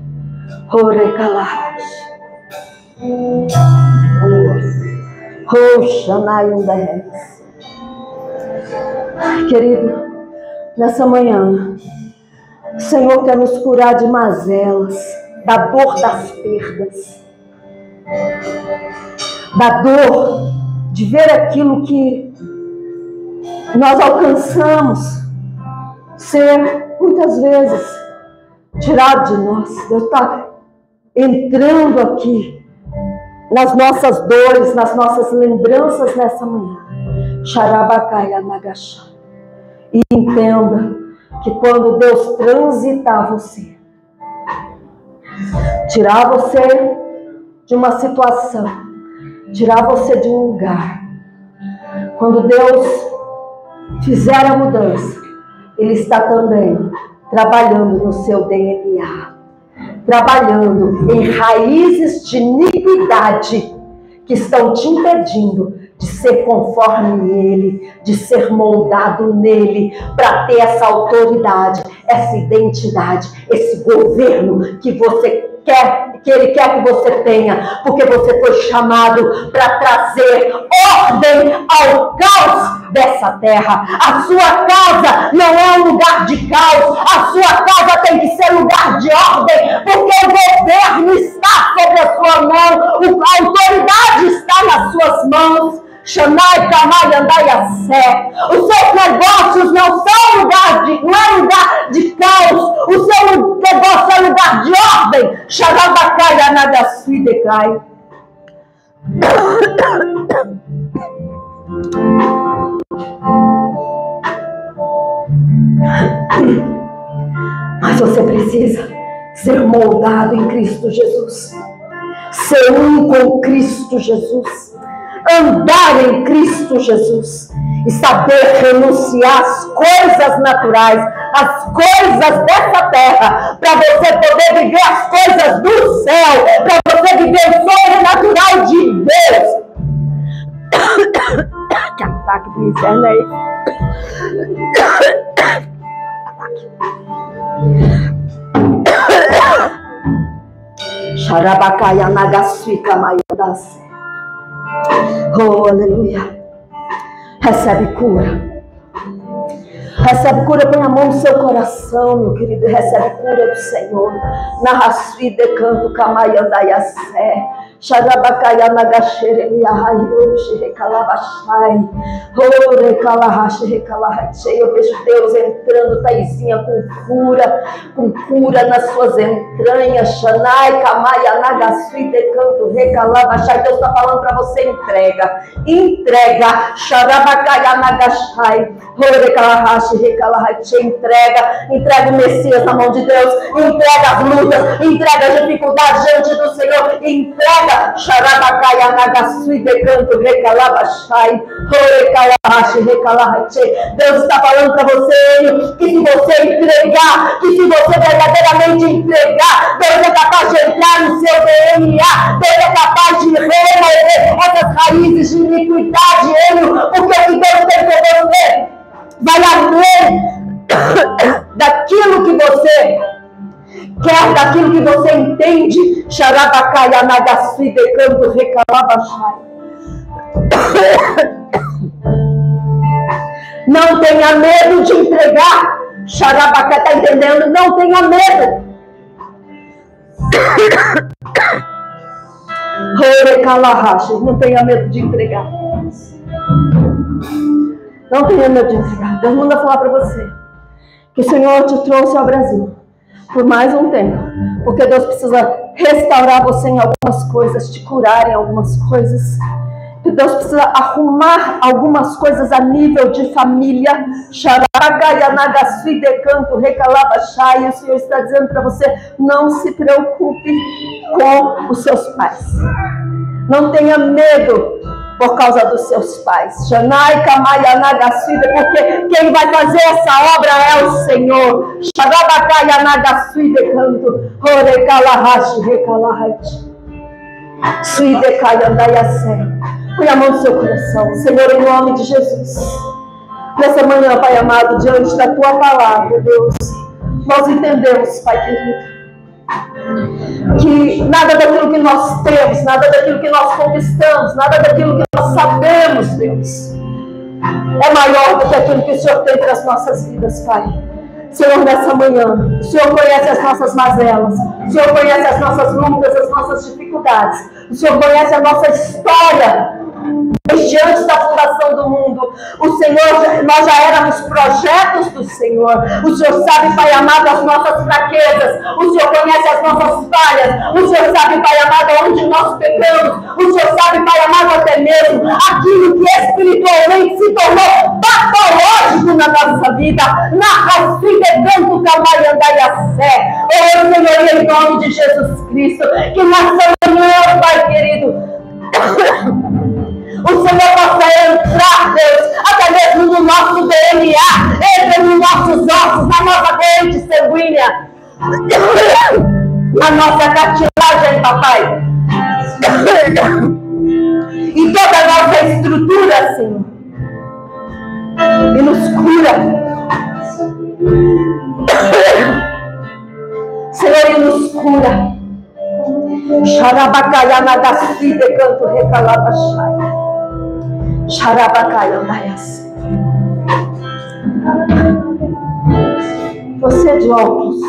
orekalash, Xanayundares. Querido, nessa manhã, o Senhor quer nos curar de mazelas, da dor das perdas, da dor de ver aquilo que nós alcançamos ser, muitas vezes, tirado de nós. Deus está entrando aqui nas nossas dores, nas nossas lembranças nessa manhã. Xarabacaya Nagasha. E entenda que quando Deus transitar você, tirar você de uma situação, tirar você de um lugar, quando Deus fizer a mudança, Ele está também trabalhando no seu DNA, trabalhando em raízes de iniquidade que estão te impedindo de ser conforme Ele, de ser moldado nele, para ter essa autoridade, essa identidade, esse governo que você quer, que Ele quer que você tenha, porque você foi chamado para trazer ordem ao caos dessa terra. A sua casa não é um lugar de caos, a sua casa tem que ser lugar de ordem, porque o governo está sobre a sua mão, a autoridade está nas suas mãos. Shanai, Kamai, Andai, Assé. Os seus negócios não são lugar de caos. O seu negócio é lugar de ordem. Sharabakai, Anagasui, Decai. Mas você precisa ser moldado em Cristo Jesus. Ser um com Cristo Jesus. Andar em Cristo Jesus e saber renunciar às coisas naturais, às coisas dessa terra, para você poder viver as coisas do céu, para você viver o sobrenatural de Deus. Que ataque do inferno é esse? Xarabacaya Nagasfika Maiodase. Oh, aleluia. Recebe cura. Recebe cura, põe a mão no seu coração, meu querido. Recebe cura do Senhor. Narrasui de canto, camaiandaiassé. Xarabacaya nagashere, hoje recalabachai. Oh, recalahache, recalahachei. Eu vejo Deus entrando, Taizinha, com cura nas suas entranhas. Xanai, camaia, nagasui de canto, recalabachai. Deus está falando para você: entrega, entrega. Xarabacaya nagashai. Oh, recalahache, recalahachei. Entrega o Messias na mão de Deus. Entrega as lutas, entrega as dificuldades diante do Senhor. Entrega. Xarabacaya nagasui de canto, recalabachai. Recalahache, recalahachei. Deus está falando para você que se você entregar, que se você verdadeiramente entregar, Deus é capaz de entrar no seu DNA. Deus é capaz de remover essas raízes de iniquidade, porque o que Deus tem para você vai além daquilo que você quer, daquilo que você entende. Xarabacaya nagasui de canto, recalabachai. Não tenha medo de entregar. Xarabacá, está entendendo? Não tenha medo. Não tenha medo de entregar. Não tenha medo de entregar. Deus manda falar para você que o Senhor te trouxe ao Brasil por mais um tempo, porque Deus precisa restaurar você em algumas coisas, te curar em algumas coisas. que Deus precisa arrumar algumas coisas a nível de família. E o Senhor está dizendo para você: não se preocupe com os seus pais. Não tenha medo por causa dos seus pais. Porque quem vai fazer essa obra é o Senhor. Põe a mão no seu coração, Senhor, em nome de Jesus. Nessa manhã, Pai amado, diante da Tua palavra, Deus, nós entendemos, Pai querido, que nada daquilo que nós temos, nada daquilo que nós conquistamos, nada daquilo que nós sabemos, Deus, é maior do que aquilo que o Senhor tem para as nossas vidas, Pai. Senhor, nessa manhã, o Senhor conhece as nossas mazelas, o Senhor conhece as nossas lutas, as nossas dificuldades, o Senhor conhece a nossa história desde antes da fundação do mundo. O Senhor, nós já éramos projetos do Senhor. O Senhor sabe, Pai amado, as nossas fraquezas. O Senhor conhece as nossas falhas. O Senhor sabe, Pai amado, onde nós pecamos. O Senhor sabe, Pai amado, até mesmo aquilo que espiritualmente se tornou patológico na nossa vida. Na racinha canto camaiandaiacé. Oh, Senhor, em nome de Jesus Cristo, que nessa manhã, Pai querido, o Senhor possa entrar, Deus, até mesmo no nosso DNA, entra nos nossos ossos, na nossa corrente sanguínea, na nossa cartilagem, papai, e toda a nossa estrutura, Senhor, e nos cura, Senhor, e nos cura. Xarabacaia nagasi de canto recalabachai. Xarabacaia nagasi. Você de óculos.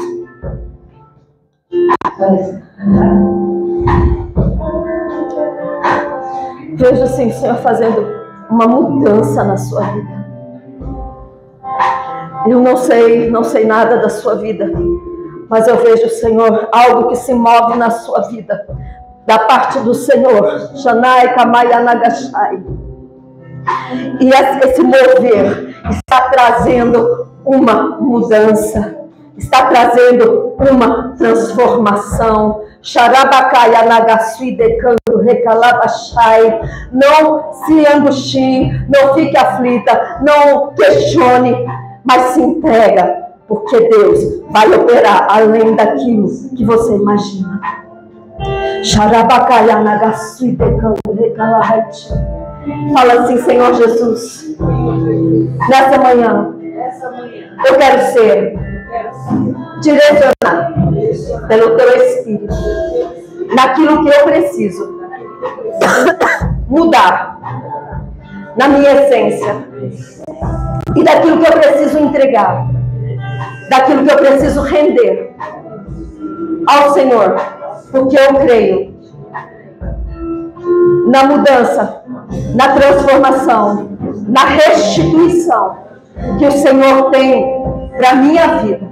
Vejo assim o Senhor fazendo uma mudança na sua vida. Eu não sei nada da sua vida, mas eu vejo, Senhor, algo que se move na sua vida, da parte do Senhor. Shanai Kamaya Nagashai. E esse mover está trazendo uma mudança, está trazendo uma transformação. Xarabakaya Nagasui Decanto Recalabashai. Não se angustie, não fique aflita, não questione, mas se entrega. Porque Deus vai operar além daquilo que você imagina. Fala assim: Senhor Jesus, nessa manhã eu quero ser direcionado pelo Teu Espírito naquilo que eu preciso mudar na minha essência e daquilo que eu preciso entregar, daquilo que eu preciso render ao Senhor, porque eu creio na mudança, na transformação, na restituição que o Senhor tem para a minha vida.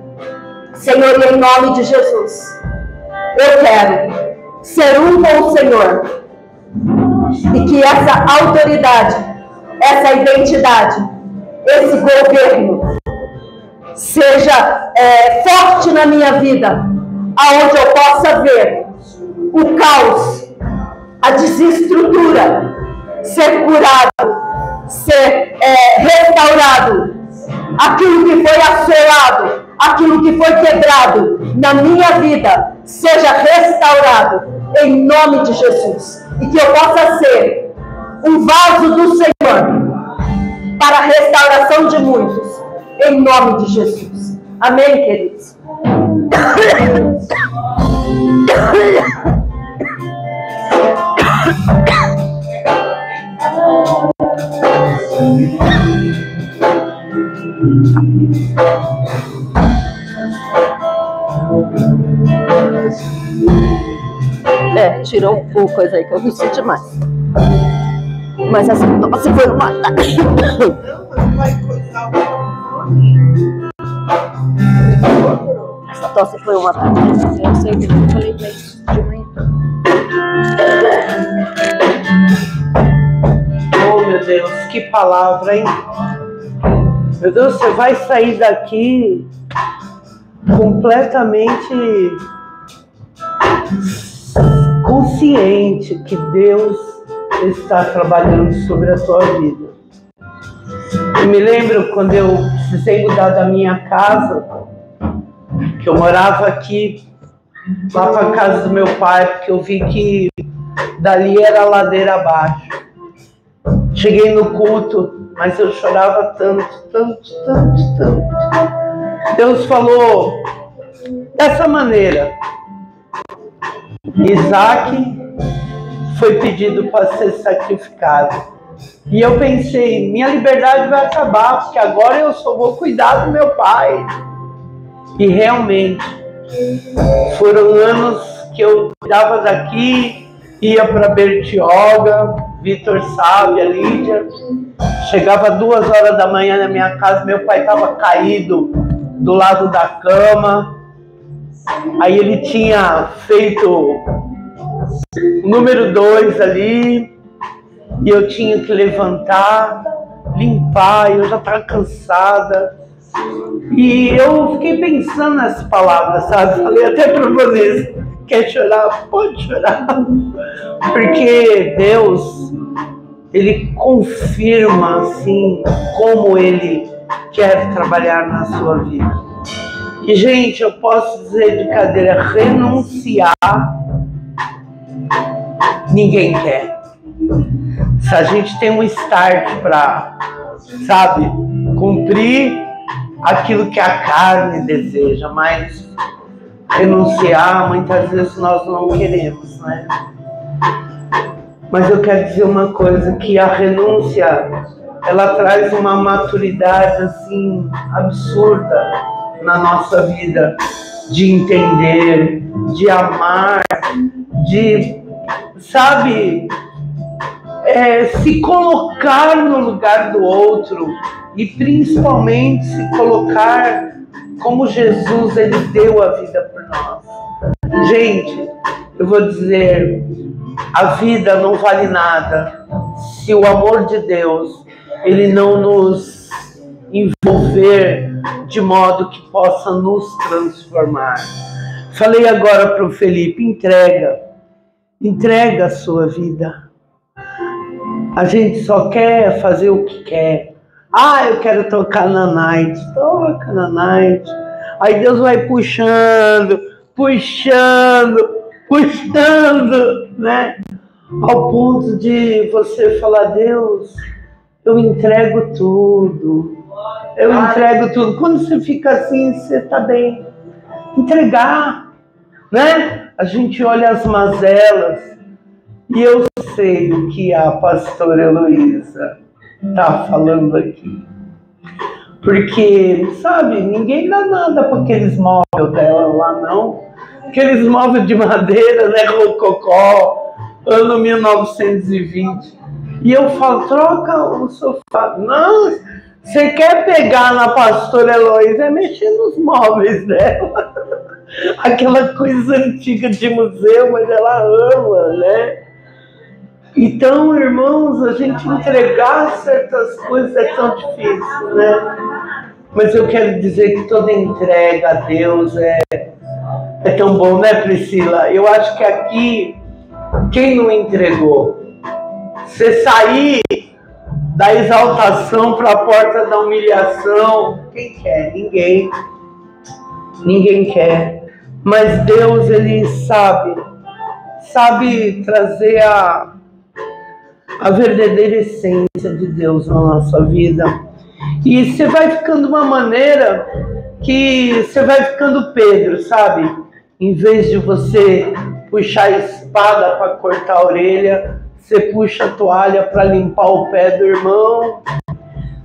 Senhor, em nome de Jesus, eu quero ser um com o Senhor e que essa autoridade, essa identidade, esse governo seja forte na minha vida, aonde eu possa ver o caos, a desestrutura ser curado, ser restaurado, aquilo que foi assolado, aquilo que foi quebrado na minha vida seja restaurado em nome de Jesus, e que eu possa ser um vaso do Senhor para a restauração de muitos, em nome de Jesus. Amém, queridos? Tirou um coisa aí que eu não sei demais. Mas essa tosse foi uma ataque. Essa tosse foi uma ataque. Eu sei que eu falei bem de manhã. Deus, que palavra, hein? Meu Deus, você vai sair daqui completamente consciente que Deus está trabalhando sobre a tua vida. Eu me lembro quando eu precisei mudar da minha casa, que eu morava aqui, lá para a casa do meu pai, porque eu vi que dali era a ladeira abaixo. Cheguei no culto, mas eu chorava tanto. Deus falou dessa maneira: Isaac foi pedido para ser sacrificado. E eu pensei, minha liberdade vai acabar, porque agora eu só vou cuidar do meu pai. E realmente, foram anos que eu cuidava daqui, ia para Bertioga, Vitor sabe, a Lídia. Chegava 2 horas da manhã na minha casa, meu pai estava caído do lado da cama. Aí ele tinha feito o número 2 ali, e eu tinha que levantar, limpar, e eu já estava cansada. E eu fiquei pensando nessas palavras, sabe? Falei até para vocês, quer chorar? Pode chorar. Porque Deus, Ele confirma, assim, como Ele quer trabalhar na sua vida. E, gente, eu posso dizer de cadeira, renunciar, ninguém quer. Se a gente tem um start para, sabe, cumprir aquilo que a carne deseja, mas renunciar, muitas vezes nós não queremos, né? Mas eu quero dizer uma coisa, que a renúncia, ela traz uma maturidade, assim, absurda na nossa vida, de entender, de amar, de, sabe, se colocar no lugar do outro, e principalmente se colocar como Jesus, Ele deu a vida por nós. Gente, eu vou dizer, a vida não vale nada se o amor de Deus, Ele não nos envolver de modo que possa nos transformar. Falei agora para o Felipe, entrega a sua vida. A gente só quer fazer o que quer. Eu quero tocar na night. Toca na night. Aí Deus vai puxando, né? Ao ponto de você falar, Deus, eu entrego tudo. Quando você fica assim, você está bem. Entregar, né? A gente olha as mazelas. E eu sei o que a pastora Heloísa está falando aqui. Porque, sabe, ninguém dá nada para aqueles móveis dela lá, não. Aqueles móveis de madeira, né, rococó, ano 1920. E eu falo, troca o sofá. Não, você quer pegar na pastora Heloísa, é mexer nos móveis dela. Aquela coisa antiga de museu, mas ela ama, né? Então, irmãos, a gente entregar certas coisas é tão difícil, né? Mas eu quero dizer que toda entrega a Deus é tão bom, né, Priscila? Eu acho que aqui, quem não entregou? Você sair da exaltação para a porta da humilhação, quem quer? Ninguém quer. Mas Deus, Ele sabe trazer a verdadeira essência de Deus na nossa vida. E você vai ficando de uma maneira que você vai ficando Pedro, sabe? Em vez de você puxar a espada para cortar a orelha, você puxa a toalha para limpar o pé do irmão.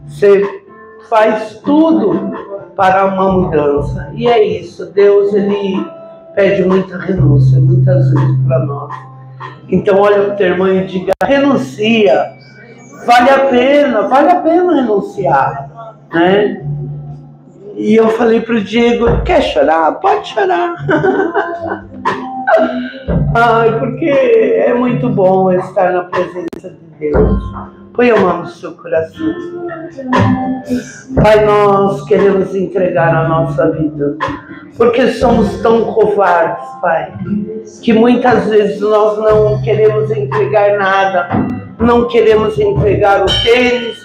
Você faz tudo para uma mudança. E é isso. Deus, Ele pede muita renúncia, muitas vezes para nós. Então olha o teu irmão e diga, renuncia. Vale a pena renunciar, né? E eu falei pro Diego, quer chorar? Pode chorar. Porque é muito bom estar na presença de Deus. Põe a mão no seu coração. Pai, nós queremos entregar a nossa vida, porque somos tão covardes, Pai, que muitas vezes nós não queremos entregar nada, não queremos entregar o tênis,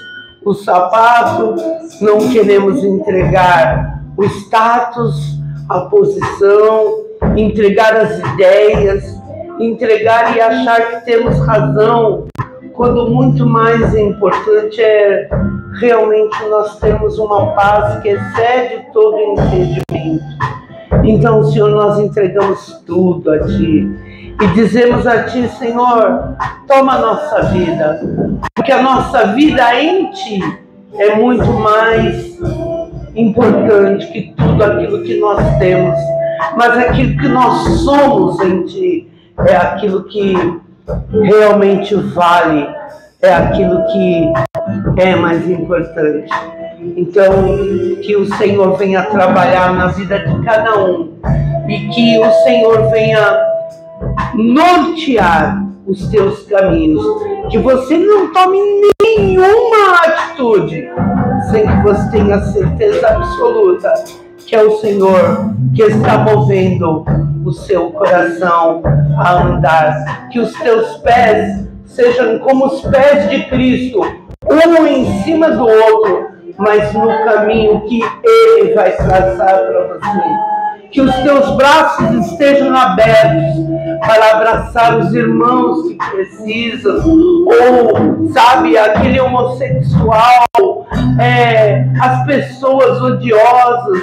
o sapato, não queremos entregar o status, a posição, entregar as ideias, entregar e achar que temos razão, quando muito mais importante é realmente nós termos uma paz que excede todo entendimento. Então, Senhor, nós entregamos tudo a Ti e dizemos a Ti, Senhor, toma a nossa vida, porque a nossa vida em Ti é muito mais importante que tudo aquilo que nós temos, mas aquilo que nós somos em Ti é aquilo que realmente vale, é aquilo que é mais importante. Então, que o Senhor venha trabalhar na vida de cada um e que o Senhor venha nortear os teus caminhos, que você não tome nenhuma atitude sem que você tenha certeza absoluta que é o Senhor que está movendo o seu coração a andar, que os teus pés sejam como os pés de Cristo, um em cima do outro, mas no caminho que Ele vai traçar para você. Que os teus braços estejam abertos para abraçar os irmãos que precisam, ou, sabe, aquele homossexual, as pessoas odiosas,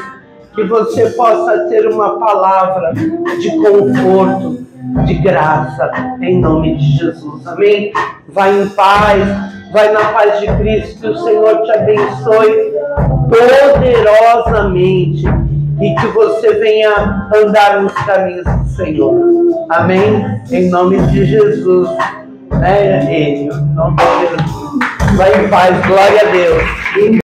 que você possa ter uma palavra de conforto, de graça, em nome de Jesus, amém? Vai em paz, vai na paz de Cristo, que o Senhor te abençoe poderosamente e que você venha andar nos caminhos do Senhor, amém? Em nome de Jesus, Enio, em nome de Jesus, vai em paz, glória a Deus.